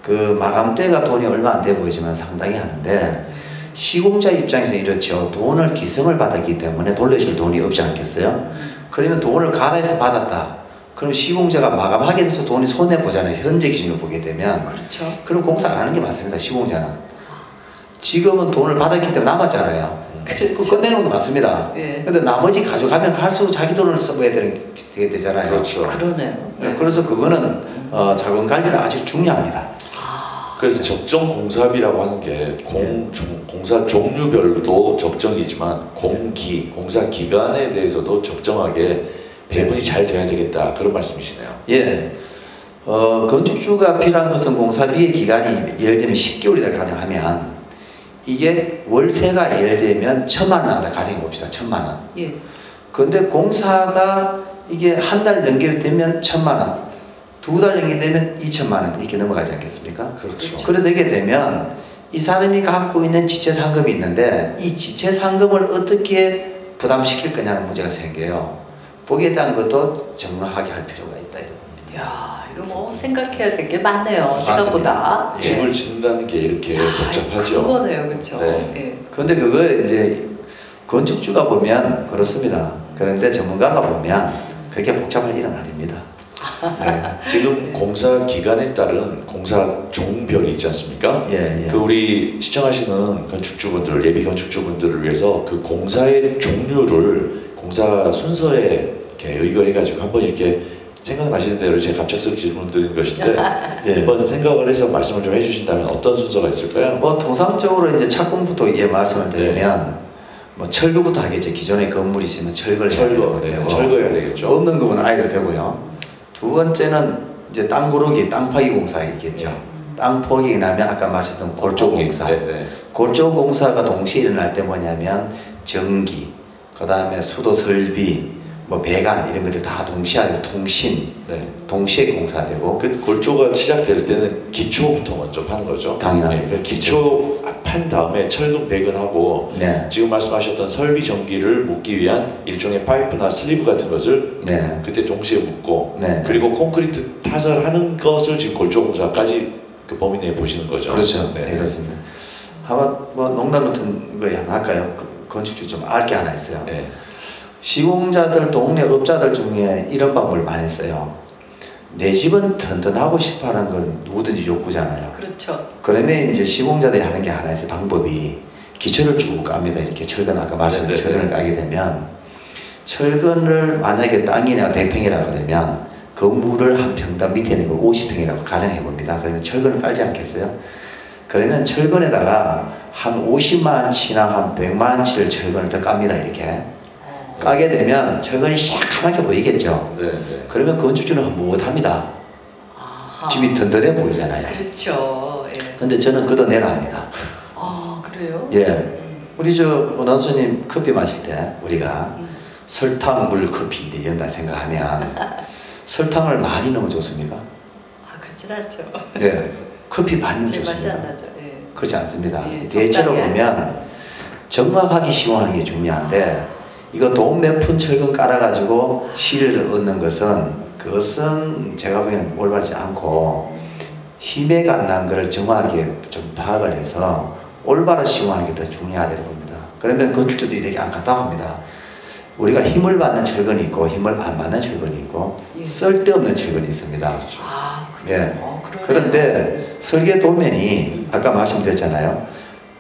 그 마감대가 돈이 얼마 안 돼 보이지만 상당히 하는데 시공자 입장에서 이렇죠. 돈을 기성을 받았기 때문에 돌려줄 돈이 없지 않겠어요? 그러면 돈을 가다해서 받았다. 그럼 시공자가 마감하게 돼서 돈이 손해보잖아요. 현재 기준으로 보게 되면. 그렇죠. 그럼 공사 안 하는 게 맞습니다. 시공자는. 지금은 돈을 받았기 때문에 남았잖아요. 그렇죠. 끝내는 거 맞습니다. 근데 나머지 가져가면 갈수록 자기 돈을 써야 되잖아요. 그렇죠. 그러네요. 그래서 그거는 자금 관리는 아주 중요합니다. 그래서 적정 공사비라고 하는 게 공사 종류별도 적정이지만 공사 기간에 대해서도 적정하게 배분이 잘 돼야 되겠다 그런 말씀이시네요. 예. 건축주가 필요한 것은 공사비의 기간이 예를 들면 10개월이다 가정하면 이게 월세가 예를 들면 1,000만 원 하다 가정해 봅시다. 1,000만 원. 예. 근데 공사가 이게 한 달 연결이 되면 1,000만 원, 2달 연결되면 2천만 원 이렇게 넘어가지 않겠습니까? 그렇죠. 그러게 되면 이 사람이 갖고 있는 지체 상금이 있는데 이 지체 상금을 어떻게 부담시킬 거냐는 문제가 생겨요. 거기에 대한 것도 정확하게 할 필요가 있다 이런 겁니다. 야, 이거 뭐 생각해야 될 게 많네요. 맞습니다. 생각보다. 예. 집을 짓는다는 게 이렇게 복잡하죠. 그거네요, 그렇죠. 네. 예. 그런데 그거 이제 건축주가 보면 그렇습니다. 그런데 전문가가 보면 그렇게 복잡할 일은 아닙니다. 네. 지금 공사 기간에 따른 공사 종별이 있지 않습니까? 예, 예. 그 우리 시청하시는 건축주분들, 예비 건축주분들을 위해서 그 공사의 종류를 공사 순서에 이렇게 의거해가지고 한번 이렇게 생각나시는 대로 제가 갑작스럽게 질문 드리는 것인데 예. 한번 생각을 해서 말씀을 좀 해주신다면 어떤 순서가 있을까요? 뭐 통상적으로 이제 착공부터 예 말씀을 드리면 뭐 철거부터 하겠죠. 기존에 건물이 있으면 철거를 해야 철거, 되는 네, 거고 철거해야 되겠죠. 없는 거면 아이도 되고요. 두 번째는 이제 땅 고르기, 땅 파기 공사 있겠죠. 땅 포기 나면 아까 말씀했던 골조 공사. 네, 네. 골조 공사가 동시에 일어날 때 뭐냐면 전기, 그 다음에 수도 설비, 뭐 배관 이런 것들 다 동시에 하고 통신, 네. 동시에 공사되고. 그 골조가 시작될 때는 기초부터 먼저 파는 거죠. 당연합니다. 네, 그 기초 판 다음에 철근 배근하고 네, 지금 말씀하셨던 설비 전기를 묶기 위한 일종의 파이프나 슬리브 같은 것을 네, 그때 동시에 묶고 네. 그리고 콘크리트 타설하는 것을 지금 골조 공사까지 그 범위 내에 보시는 거죠. 그렇죠. 네. 네, 그렇습니다. 한번 뭐 농담 같은 거 하나 할까요? 건축주 좀 알 게 하나 있어요. 네. 시공자들, 동네 업자들 중에 이런 방법을 많이 써요. 내 집은 튼튼하고 싶어하는 건 누구든지 욕구잖아요. 그렇죠. 그러면 이제 시공자들이 하는 게 하나 있어요. 방법이 기초를 쭉 깝니다. 이렇게 철근 아까 말씀드린 철근을 까게 되면 철근을 만약에 땅이 내가 100평이라고 그러면 건물을 한 평당 밑에 있는 걸 50평이라고 가정해 봅니다. 그러면 철근을 깔지 않겠어요? 그러면 철근에다가 한 50만치나 한 100만치를 철근을 더 깝니다. 이렇게 까게 되면 철근이 시원하게 보이겠죠. 네, 네. 그러면 건축주는 못합니다. 아하. 집이 든든해 보이잖아요. 그렇죠. 예. 근데 저는 걷어내라 합니다. 아, 그래요? 예. 우리 저 원한수님 커피 마실 때 우리가 음. 설탕, 물, 커피 이래 연다 생각하면 설탕을 많이 넣으면 좋습니까? 아, 그렇진 않죠. 예. 커피 많이 넣으면 제 맛이 안 좋습니다. 나죠. 예. 그렇지 않습니다. 예, 대체로 적당히 보면 정확하게 시공하는 게 중요한데 이거 돈 몇 푼 철근 깔아가지고 실을 얻는 것은 그것은 제가 보기에는 올바르지 않고 힘에가 안 난 걸 정확하게 좀 파악을 해서 올바른 시공하는 게 더 중요하다고 봅니다. 그러면 건축주들이 되게 안타까워합니다. 우리가 힘을 받는 철근이 있고 힘을 안 받는 철근이 있고 예. 쓸데없는 철근이 있습니다. 아, 예. 그래요? 그러네요. 그런데 설계 도면이 아까 말씀드렸잖아요.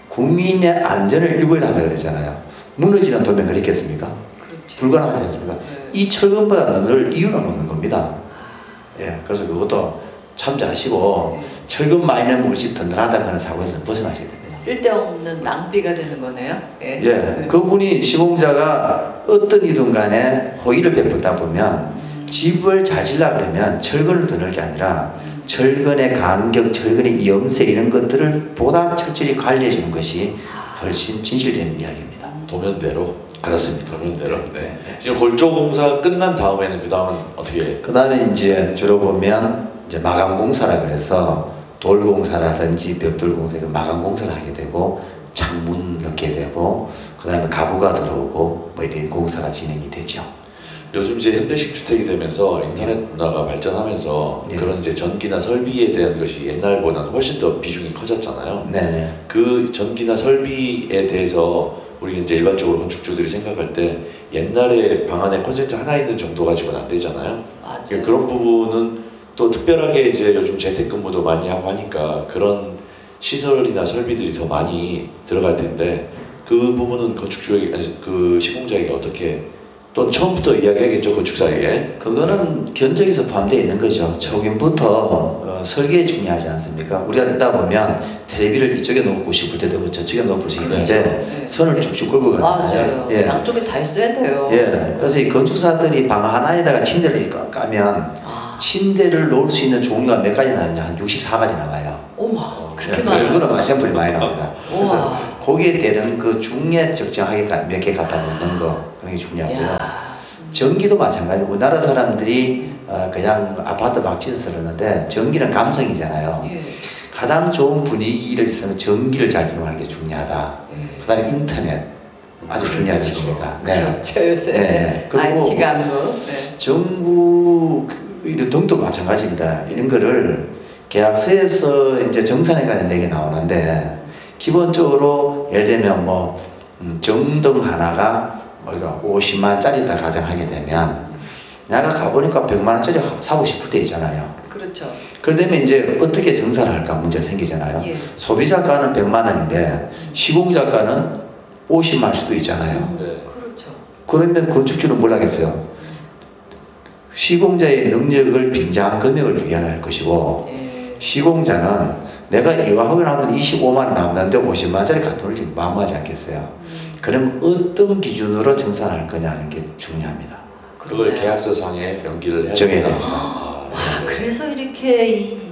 국민의 안전을 일부러 한다 그랬잖아요. 무너지는 도면 그랬겠습니까? 그렇죠. 불가능하지 않습니까? 네. 이 철근보다 넣을 이유는 없는 겁니다. 예, 그래서 그것도 참조하시고 네. 철근 많이 넣으면 우리 집 든든하다는 그런 사고에서 벗어나셔야 됩니다. 쓸데없는 낭비가 되는 거네요. 예. 예, 네. 그분이 시공자가 어떤 이든 간에 호의를 베풀다 보면 집을 잘 지으려고 그러면 철근을 더 넣을 게 아니라 철근의 간격, 철근의 염색 이런 것들을 보다 철저히 관리해 주는 것이 훨씬 진실된 이야기입니다. 도면대로. 그렇습니다. 도면대로. 네, 네. 네. 지금 골조 공사 끝난 다음에는 그 다음은 어떻게? 그 다음에 이제 주로 보면 이제 마감 공사라 그래서 돌 공사라든지 벽돌 공사, 마감 공사를 하게 되고 창문 넣게 되고 그 다음에 가구가 들어오고 뭐 이런 공사가 진행이 되죠. 요즘 이제 현대식 주택이 되면서 인터넷 문화가 발전하면서 네. 그런 이제 전기나 설비에 대한 것이 옛날보다는 훨씬 더 비중이 커졌잖아요. 네네. 그 전기나 설비에 대해서 우리 이제 일반적으로 건축주들이 생각할 때 옛날에 방 안에 콘센트 하나 있는 정도 가지고는 안 되잖아요. 맞아요. 그런 부분은 또 특별하게 이제 요즘 재택근무도 많이 하고 하니까 그런 시설이나 설비들이 더 많이 들어갈 텐데 그 부분은 건축주에게 아니 그 시공자에게 어떻게 또 처음부터 이야기하겠죠 건축사에게. 그거는 견적에서 포함되어 있는 거죠. 초기부터 설계에 중요하지 않습니까? 우리가 듣다 보면 텔레비를 이쪽에 놓고 싶을 때도 있고 저쪽에 놓고 싶을 그렇죠. 때 네. 선을 네. 쭉쭉 끌고 가잖아요. 맞아요. 예. 양쪽에 다 있어야 돼요. 예. 그래서 이 건축사들이 방 하나에다가 침대를 까면 아, 침대를 놓을 수 있는 종류가 몇 가지 나오냐? 한 64가지 나와요. 어머, 그렇게 그 많아요. 정도는 샘플이 많이 나옵니다. 그래서 우와. 거기에 대한 그 중에 적정하게 몇 개 갖다 놓는 거 그런 게 중요하고요. 야. 전기도 마찬가지고 우리나라 사람들이 그냥 아파트 막 짓어서 그러는데 전기는 감성이잖아요. 예. 가장 좋은 분위기를 있으면 전기를 잘 이용하는 게 중요하다. 예. 그 다음에 인터넷 아주 중요하지 않습니까? 네. 그렇죠 요새. 네. 그리고 IT 강국. 네. 전국 이런 등도 마찬가지입니다. 이런 거를 계약서에서 이제 정산에 관한 얘기 나오는데 기본적으로 예를 들면 뭐 정등 하나가 우리가 50만짜리다 가정하게 되면 내가 가보니까 100만원짜리 사고 싶을 때 있잖아요. 그렇죠. 그러면 이제 어떻게 정산을 할까 문제가 생기잖아요. 예. 소비자가는 100만원인데 시공자가는 50만원일 수도 있잖아요. 네. 그렇죠. 그러면 건축주는 뭘 하겠어요? 시공자의 능력을 빙자한 금액을 위안할 것이고 예. 시공자는 내가 이거 하고 나면 25만원 남는데 50만원짜리 갖다 좀 마음하지 않겠어요? 그럼 어떤 기준으로 정산할 거냐는 게 중요합니다. 그걸 계약서상에 명기를 해야 정해야 됩니다. 됩니다. 아, 그래서 이렇게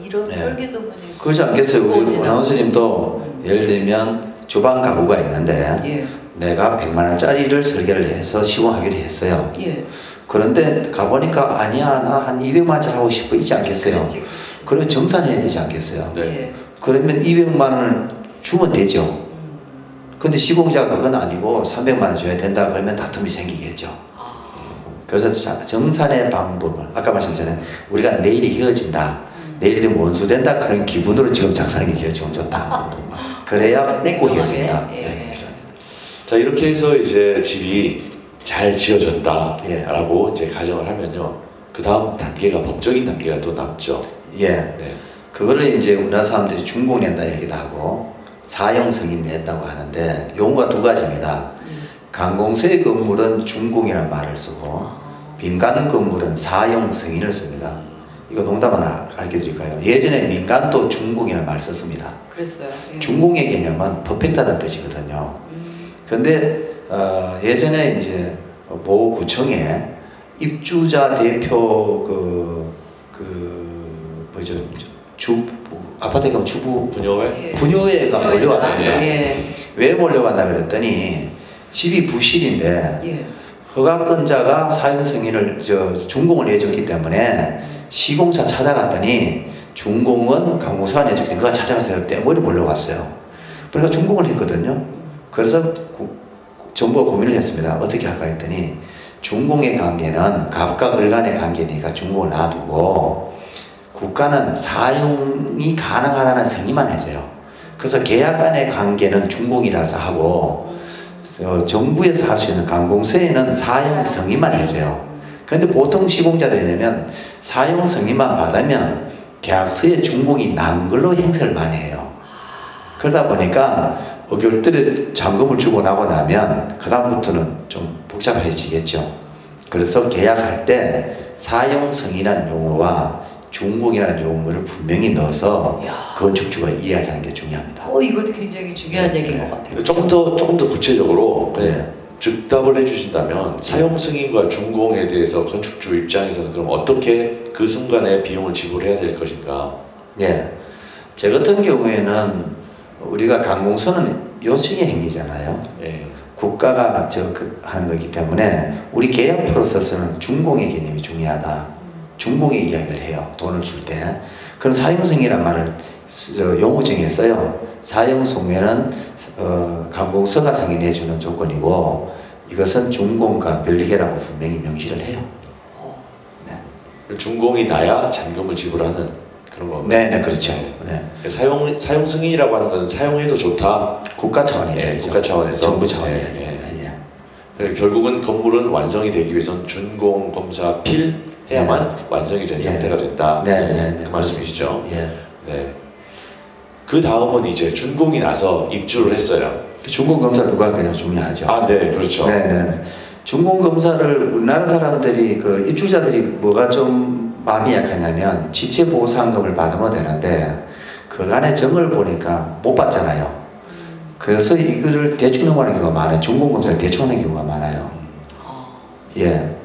이런 네. 설계도문이 그렇지 않겠어요? 우리 두꺼워지나? 아나운서님도 예를 들면 주방 가구가 있는데 예. 내가 100만원짜리를 설계를 해서 시공하기로 했어요. 예. 그런데 가보니까 아니야 나 한 200만원짜리 하고 싶어 있지 않겠어요? 그렇지, 그렇지. 그러면 정산해야 되지 않겠어요? 네. 예. 그러면 200만원을 주면 되죠. 근데 시공자가 그건 아니고 300만원 줘야 된다 그러면 다툼이 생기겠죠. 그래서 정산의 방법을 아까 말씀드렸잖아요. 우리가 내일이 헤어진다. 내일이 되면 원수된다. 그런 기분으로 지금 작사하는 게 제일 좋다. 그래야 꼭 헤어진다. 예. 네. 자 이렇게 해서 이제 집이 잘 지어졌다라고 예. 이제 가정을 하면요. 그 다음 단계가 법적인 단계가 또 남죠. 예. 네. 그거를 이제 우리나라 사람들이 중공 낸다 얘기도 하고 사용 승인 낸다고 하는데 용어가 두 가지입니다. 강공서의 건물은 중공이라는 말을 쓰고 민간 건물은 사용 승인을 씁니다. 이거 농담 하나 알려드릴까요? 예전에 민간도 중공이라는 말 썼습니다. 그랬어요. 예. 중공의 개념은 퍼펙트하다는 뜻이거든요. 그런데 예전에 이제 모 구청에 입주자 대표 뭐죠 아파트에 가면 주부 분여회? 예. 분여회가 몰려왔습니다. 예. 왜 몰려왔나 그랬더니 집이 부실인데 예. 허가권자가 사용 승인을 준공을 해줬기 때문에 시공사 찾아갔더니 준공은 강공서가 내줬기 때문에 그가 찾아가서 떼머리 몰려왔어요. 그러니까 준공을 했거든요. 그래서 정부가 고민을 했습니다. 어떻게 할까 했더니 준공의 관계는 갑과 을 간의 관계니까 준공을 놔두고 국가는 사용이 가능하다는 승인만 해줘요. 그래서 계약 간의 관계는 준공이라서 하고 정부에서 할 수 있는 강공서에는 사용 승인만 해줘요. 그런데 보통 시공자들이 되면 사용 승인만 받으면 계약서에 준공이 난 걸로 행세를 많이 해요. 그러다 보니까 어결들에 잔금을 주고 나고 나면 그 다음부터는 좀 복잡해지겠죠. 그래서 계약할 때 사용 승인이라는 용어와 준공이라는 용어를 분명히 넣어서 야. 건축주가 이야기하는 게 중요합니다. 이것도 굉장히 중요한 얘기인 것 같아요. 조금 더 구체적으로 네. 즉답을 해주신다면 사용 승인과 준공에 대해서 건축주 입장에서는 그럼 어떻게 그 순간에 비용을 지불해야 될 것인가? 예. 제 같은 경우에는 우리가 강공서는 요청의 행위잖아요. 예. 국가가 하는 거기 때문에 우리 계약 프로세스는 준공의 개념이 중요하다. 준공의 이야기를 해요. 돈을 줄 때. 그럼 사용승이란 말을 용어증에 써요. 사용승에는 강공서가 승인해주는 조건이고 이것은 준공과 별개라고 분명히 명시를 해요. 네. 준공이 나야 잔금을 지불하는 그런 겁니다. 네, 그렇죠. 네. 사용 승인이라고 하는 것은 사용해도 좋다. 국가 차원의 예, 이야기죠. 국가 차원에서. 정부 차원의 예, 이야기. 결국은 건물은 완성이 되기 위해서는 준공 검사 필해야만 완성이 된 상태가 된다. 네. 그 말씀이시죠. 예. 네. 그 다음은 이제 준공이 나서 입주를 했어요. 준공 검사 누가 그냥 중요하죠. 아, 네, 그렇죠. 네. 준공 검사를 우리나라 사람들이 그 입주자들이 뭐가 좀 마음이 약하냐면 지체 보상금을 받으면 되는데 그간의 정을 보니까 못 받잖아요. 그래서 이거를 대충 넘어가는 경우가 많아요. 준공 검사를 대충 하는 경우가 많아요. 예.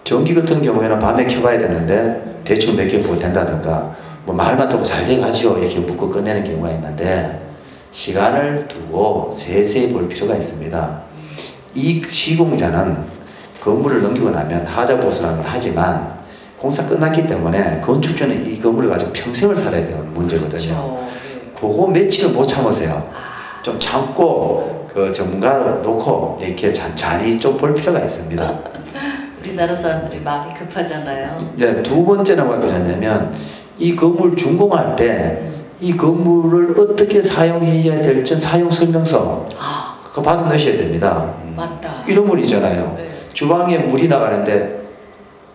전기 같은 경우에는 밤에 켜봐야 되는데 대충 몇 개 보고 된다든가 뭐 말만 듣고 잘 돼가지고 이렇게 묶고 꺼내는 경우가 있는데 시간을 두고 세세히 볼 필요가 있습니다. 이 시공자는 그 건물을 넘기고 나면 하자 보수라는 걸 하지만 공사 끝났기 때문에 건축주는 이 건물을 가지고 평생을 살아야 되는 문제거든요. 그렇죠. 그거 며칠을 못 참으세요. 좀 참고 그 전문가를 놓고 이렇게 잔잔히 좀 볼 필요가 있습니다. 우리나라 사람들이 마음이 급하잖아요. 네, 두 번째는 뭐가 필요하냐면 이 건물 준공할 때 이 건물을 어떻게 사용해야 될지 사용 설명서 그거 받아 놓으셔야 됩니다. 맞다. 이런 물 있잖아요. 네. 주방에 물이 나가는데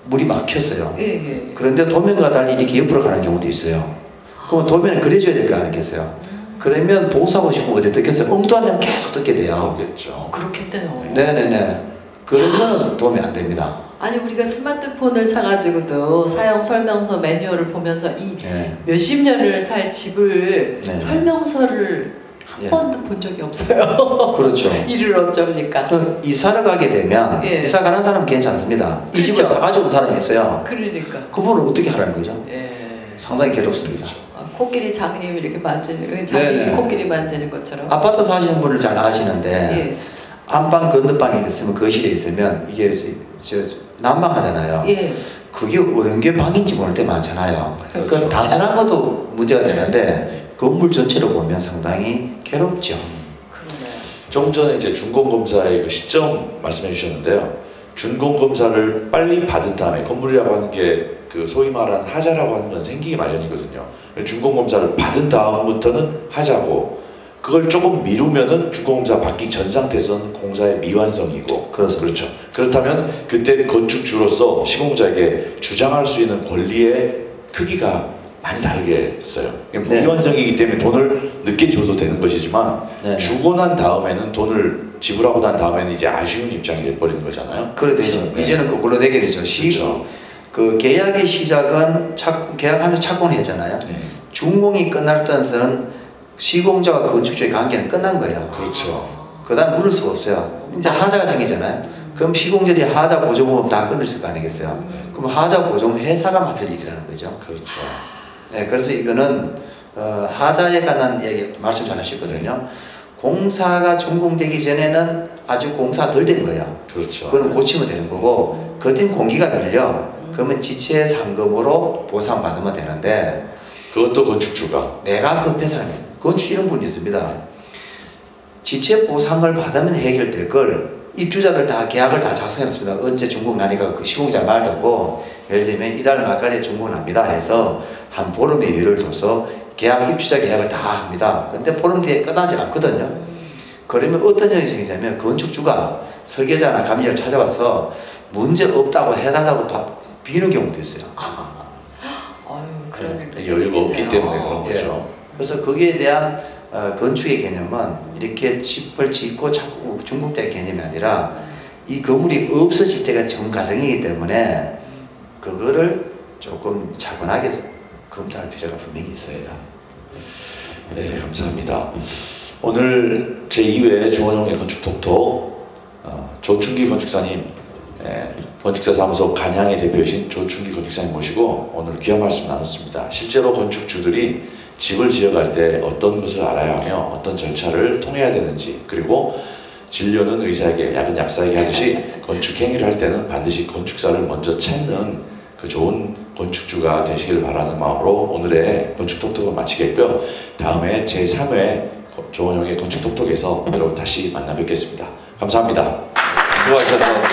물이 막혔어요. 예, 예. 그런데 도면과 달리 이렇게 옆으로 가는 경우도 있어요. 그럼 도면을 그려줘야 될 거 아니겠어요? 그러면 보수하고 싶으면 어디 뜯겠어요? 엉뚱한 데는 계속 뜯게 돼요. 그렇겠죠. 그렇겠네요. 네네네. 그러면 도움이 안 됩니다. 아니 우리가 스마트폰을 사가지고도 사용 설명서 매뉴얼을 보면서 이 네. 몇십 년을 살 집을 네. 설명서를 한 예. 번도 본 적이 없어요. 그렇죠. 이를 어쩝니까? 그 이사를 가게 되면 예. 이사 가는 사람은 괜찮습니다. 이 그렇죠. 집을 사가지고 온 사람이 있어요. 그러니까. 그분은 어떻게 하라는 거죠? 예. 상당히 괴롭습니다. 코끼리 장님이 이렇게 만지는 장님이 네네. 코끼리 만지는 것처럼. 아파트 사시는 분을 잘 아시는데 예. 안방 건너방에 있으면 거실에 있으면 이게 난방하잖아요. 예. 그게 어느 게 방인지 모를 때 많잖아요. 그 그렇죠. 단순한 것도 문제가 되는데 건물 전체로 보면 상당히 괴롭죠. 그러네. 좀 전에 이제 준공검사의 그 시점 말씀해 주셨는데요. 준공검사를 빨리 받은 다음에 건물이라고 하는 게 그 소위 말하는 하자라고 하는 건 생기기 마련이거든요. 준공검사를 받은 다음부터는 하자고 그걸 조금 미루면은 준공검사 받기 전 상태에서는 공사의 미완성이고 그렇죠. 그렇다면 그때 건축주로서 시공자에게 주장할 수 있는 권리의 크기가 많이 다르겠어요. 네. 미완성이기 때문에 돈을 늦게 줘도 되는 것이지만 네. 주고 난 다음에는 돈을 지불하고 난 다음에는 이제 아쉬운 입장이 돼버리는 거잖아요. 그래 되죠. 네. 이제는 거꾸로 되게 되죠. 그렇죠. 그 계약의 시작은 계약하면 착공을 했잖아요. 네. 준공이 끝날 때는 시공자와 건축주의 관계는 끝난 거예요. 그렇죠. 그 다음 물을 수가 없어요. 이제 하자가 생기잖아요. 그럼 시공들이 하자 보조금 다 끊을 거 아니겠어요? 그럼 하자 보조금 회사가 맡을 일이라는 거죠. 그렇죠. 네, 그래서 이거는 하자에 관한 얘기 말씀 잘 하셨거든요. 공사가 준공되기 전에는 아주 공사 덜 된 거예요. 그렇죠. 그거는 고치면 되는 거고 그땐 공기가 밀려 그러면 지체 상금으로 보상받으면 되는데 그것도 건축주가 내가 급해서는 건축 이런 분이 있습니다. 지체 보상을 받으면 해결될 걸 입주자들 다 계약을 다 작성했습니다. 언제 준공 나니까 그 시공자 말 듣고 예를 들면 이달 말까지 준공 납니다 해서 한 보름의 여유를 둬서 입주자 계약을 다 합니다. 근데 보름 뒤에 끝나지 않거든요. 그러면 어떤 일이 생기냐면 건축주가 설계자나 감리를 찾아와서 문제 없다고 해달라고 비는 경우도 있어요. 아유, 그런 일도 여유가 없기 생기겠네요. 때문에 그런 예. 거죠. 그래서 거기에 대한 건축의 개념은 이렇게 집을 짓고 중국대 개념이 아니라 이 건물이 없어질 때가 전 과정이기 때문에 그거를 조금 차분하게 검토할 필요가 분명히 있습니다. 네, 감사합니다. 오늘 제2회 조원용의 건축톡톡 조충기 건축사님, 건축사 사무소 간양의 대표이신 조충기 건축사님 모시고 오늘 귀한 말씀 나눴습니다. 실제로 건축주들이 집을 지어갈 때 어떤 것을 알아야 하며 어떤 절차를 통해야 되는지, 그리고 진료는 의사에게 약은 약사에게 하듯이 건축 행위를 할 때는 반드시 건축사를 먼저 찾는 그 좋은 건축주가 되시길 바라는 마음으로 오늘의 건축톡톡을 마치겠고요. 다음에 제3회 조원용의 건축톡톡에서 여러분 다시 만나 뵙겠습니다. 감사합니다. 수고하셨습니다.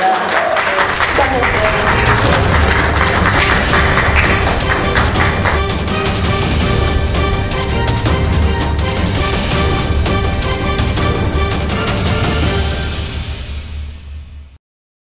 수고하셨어요.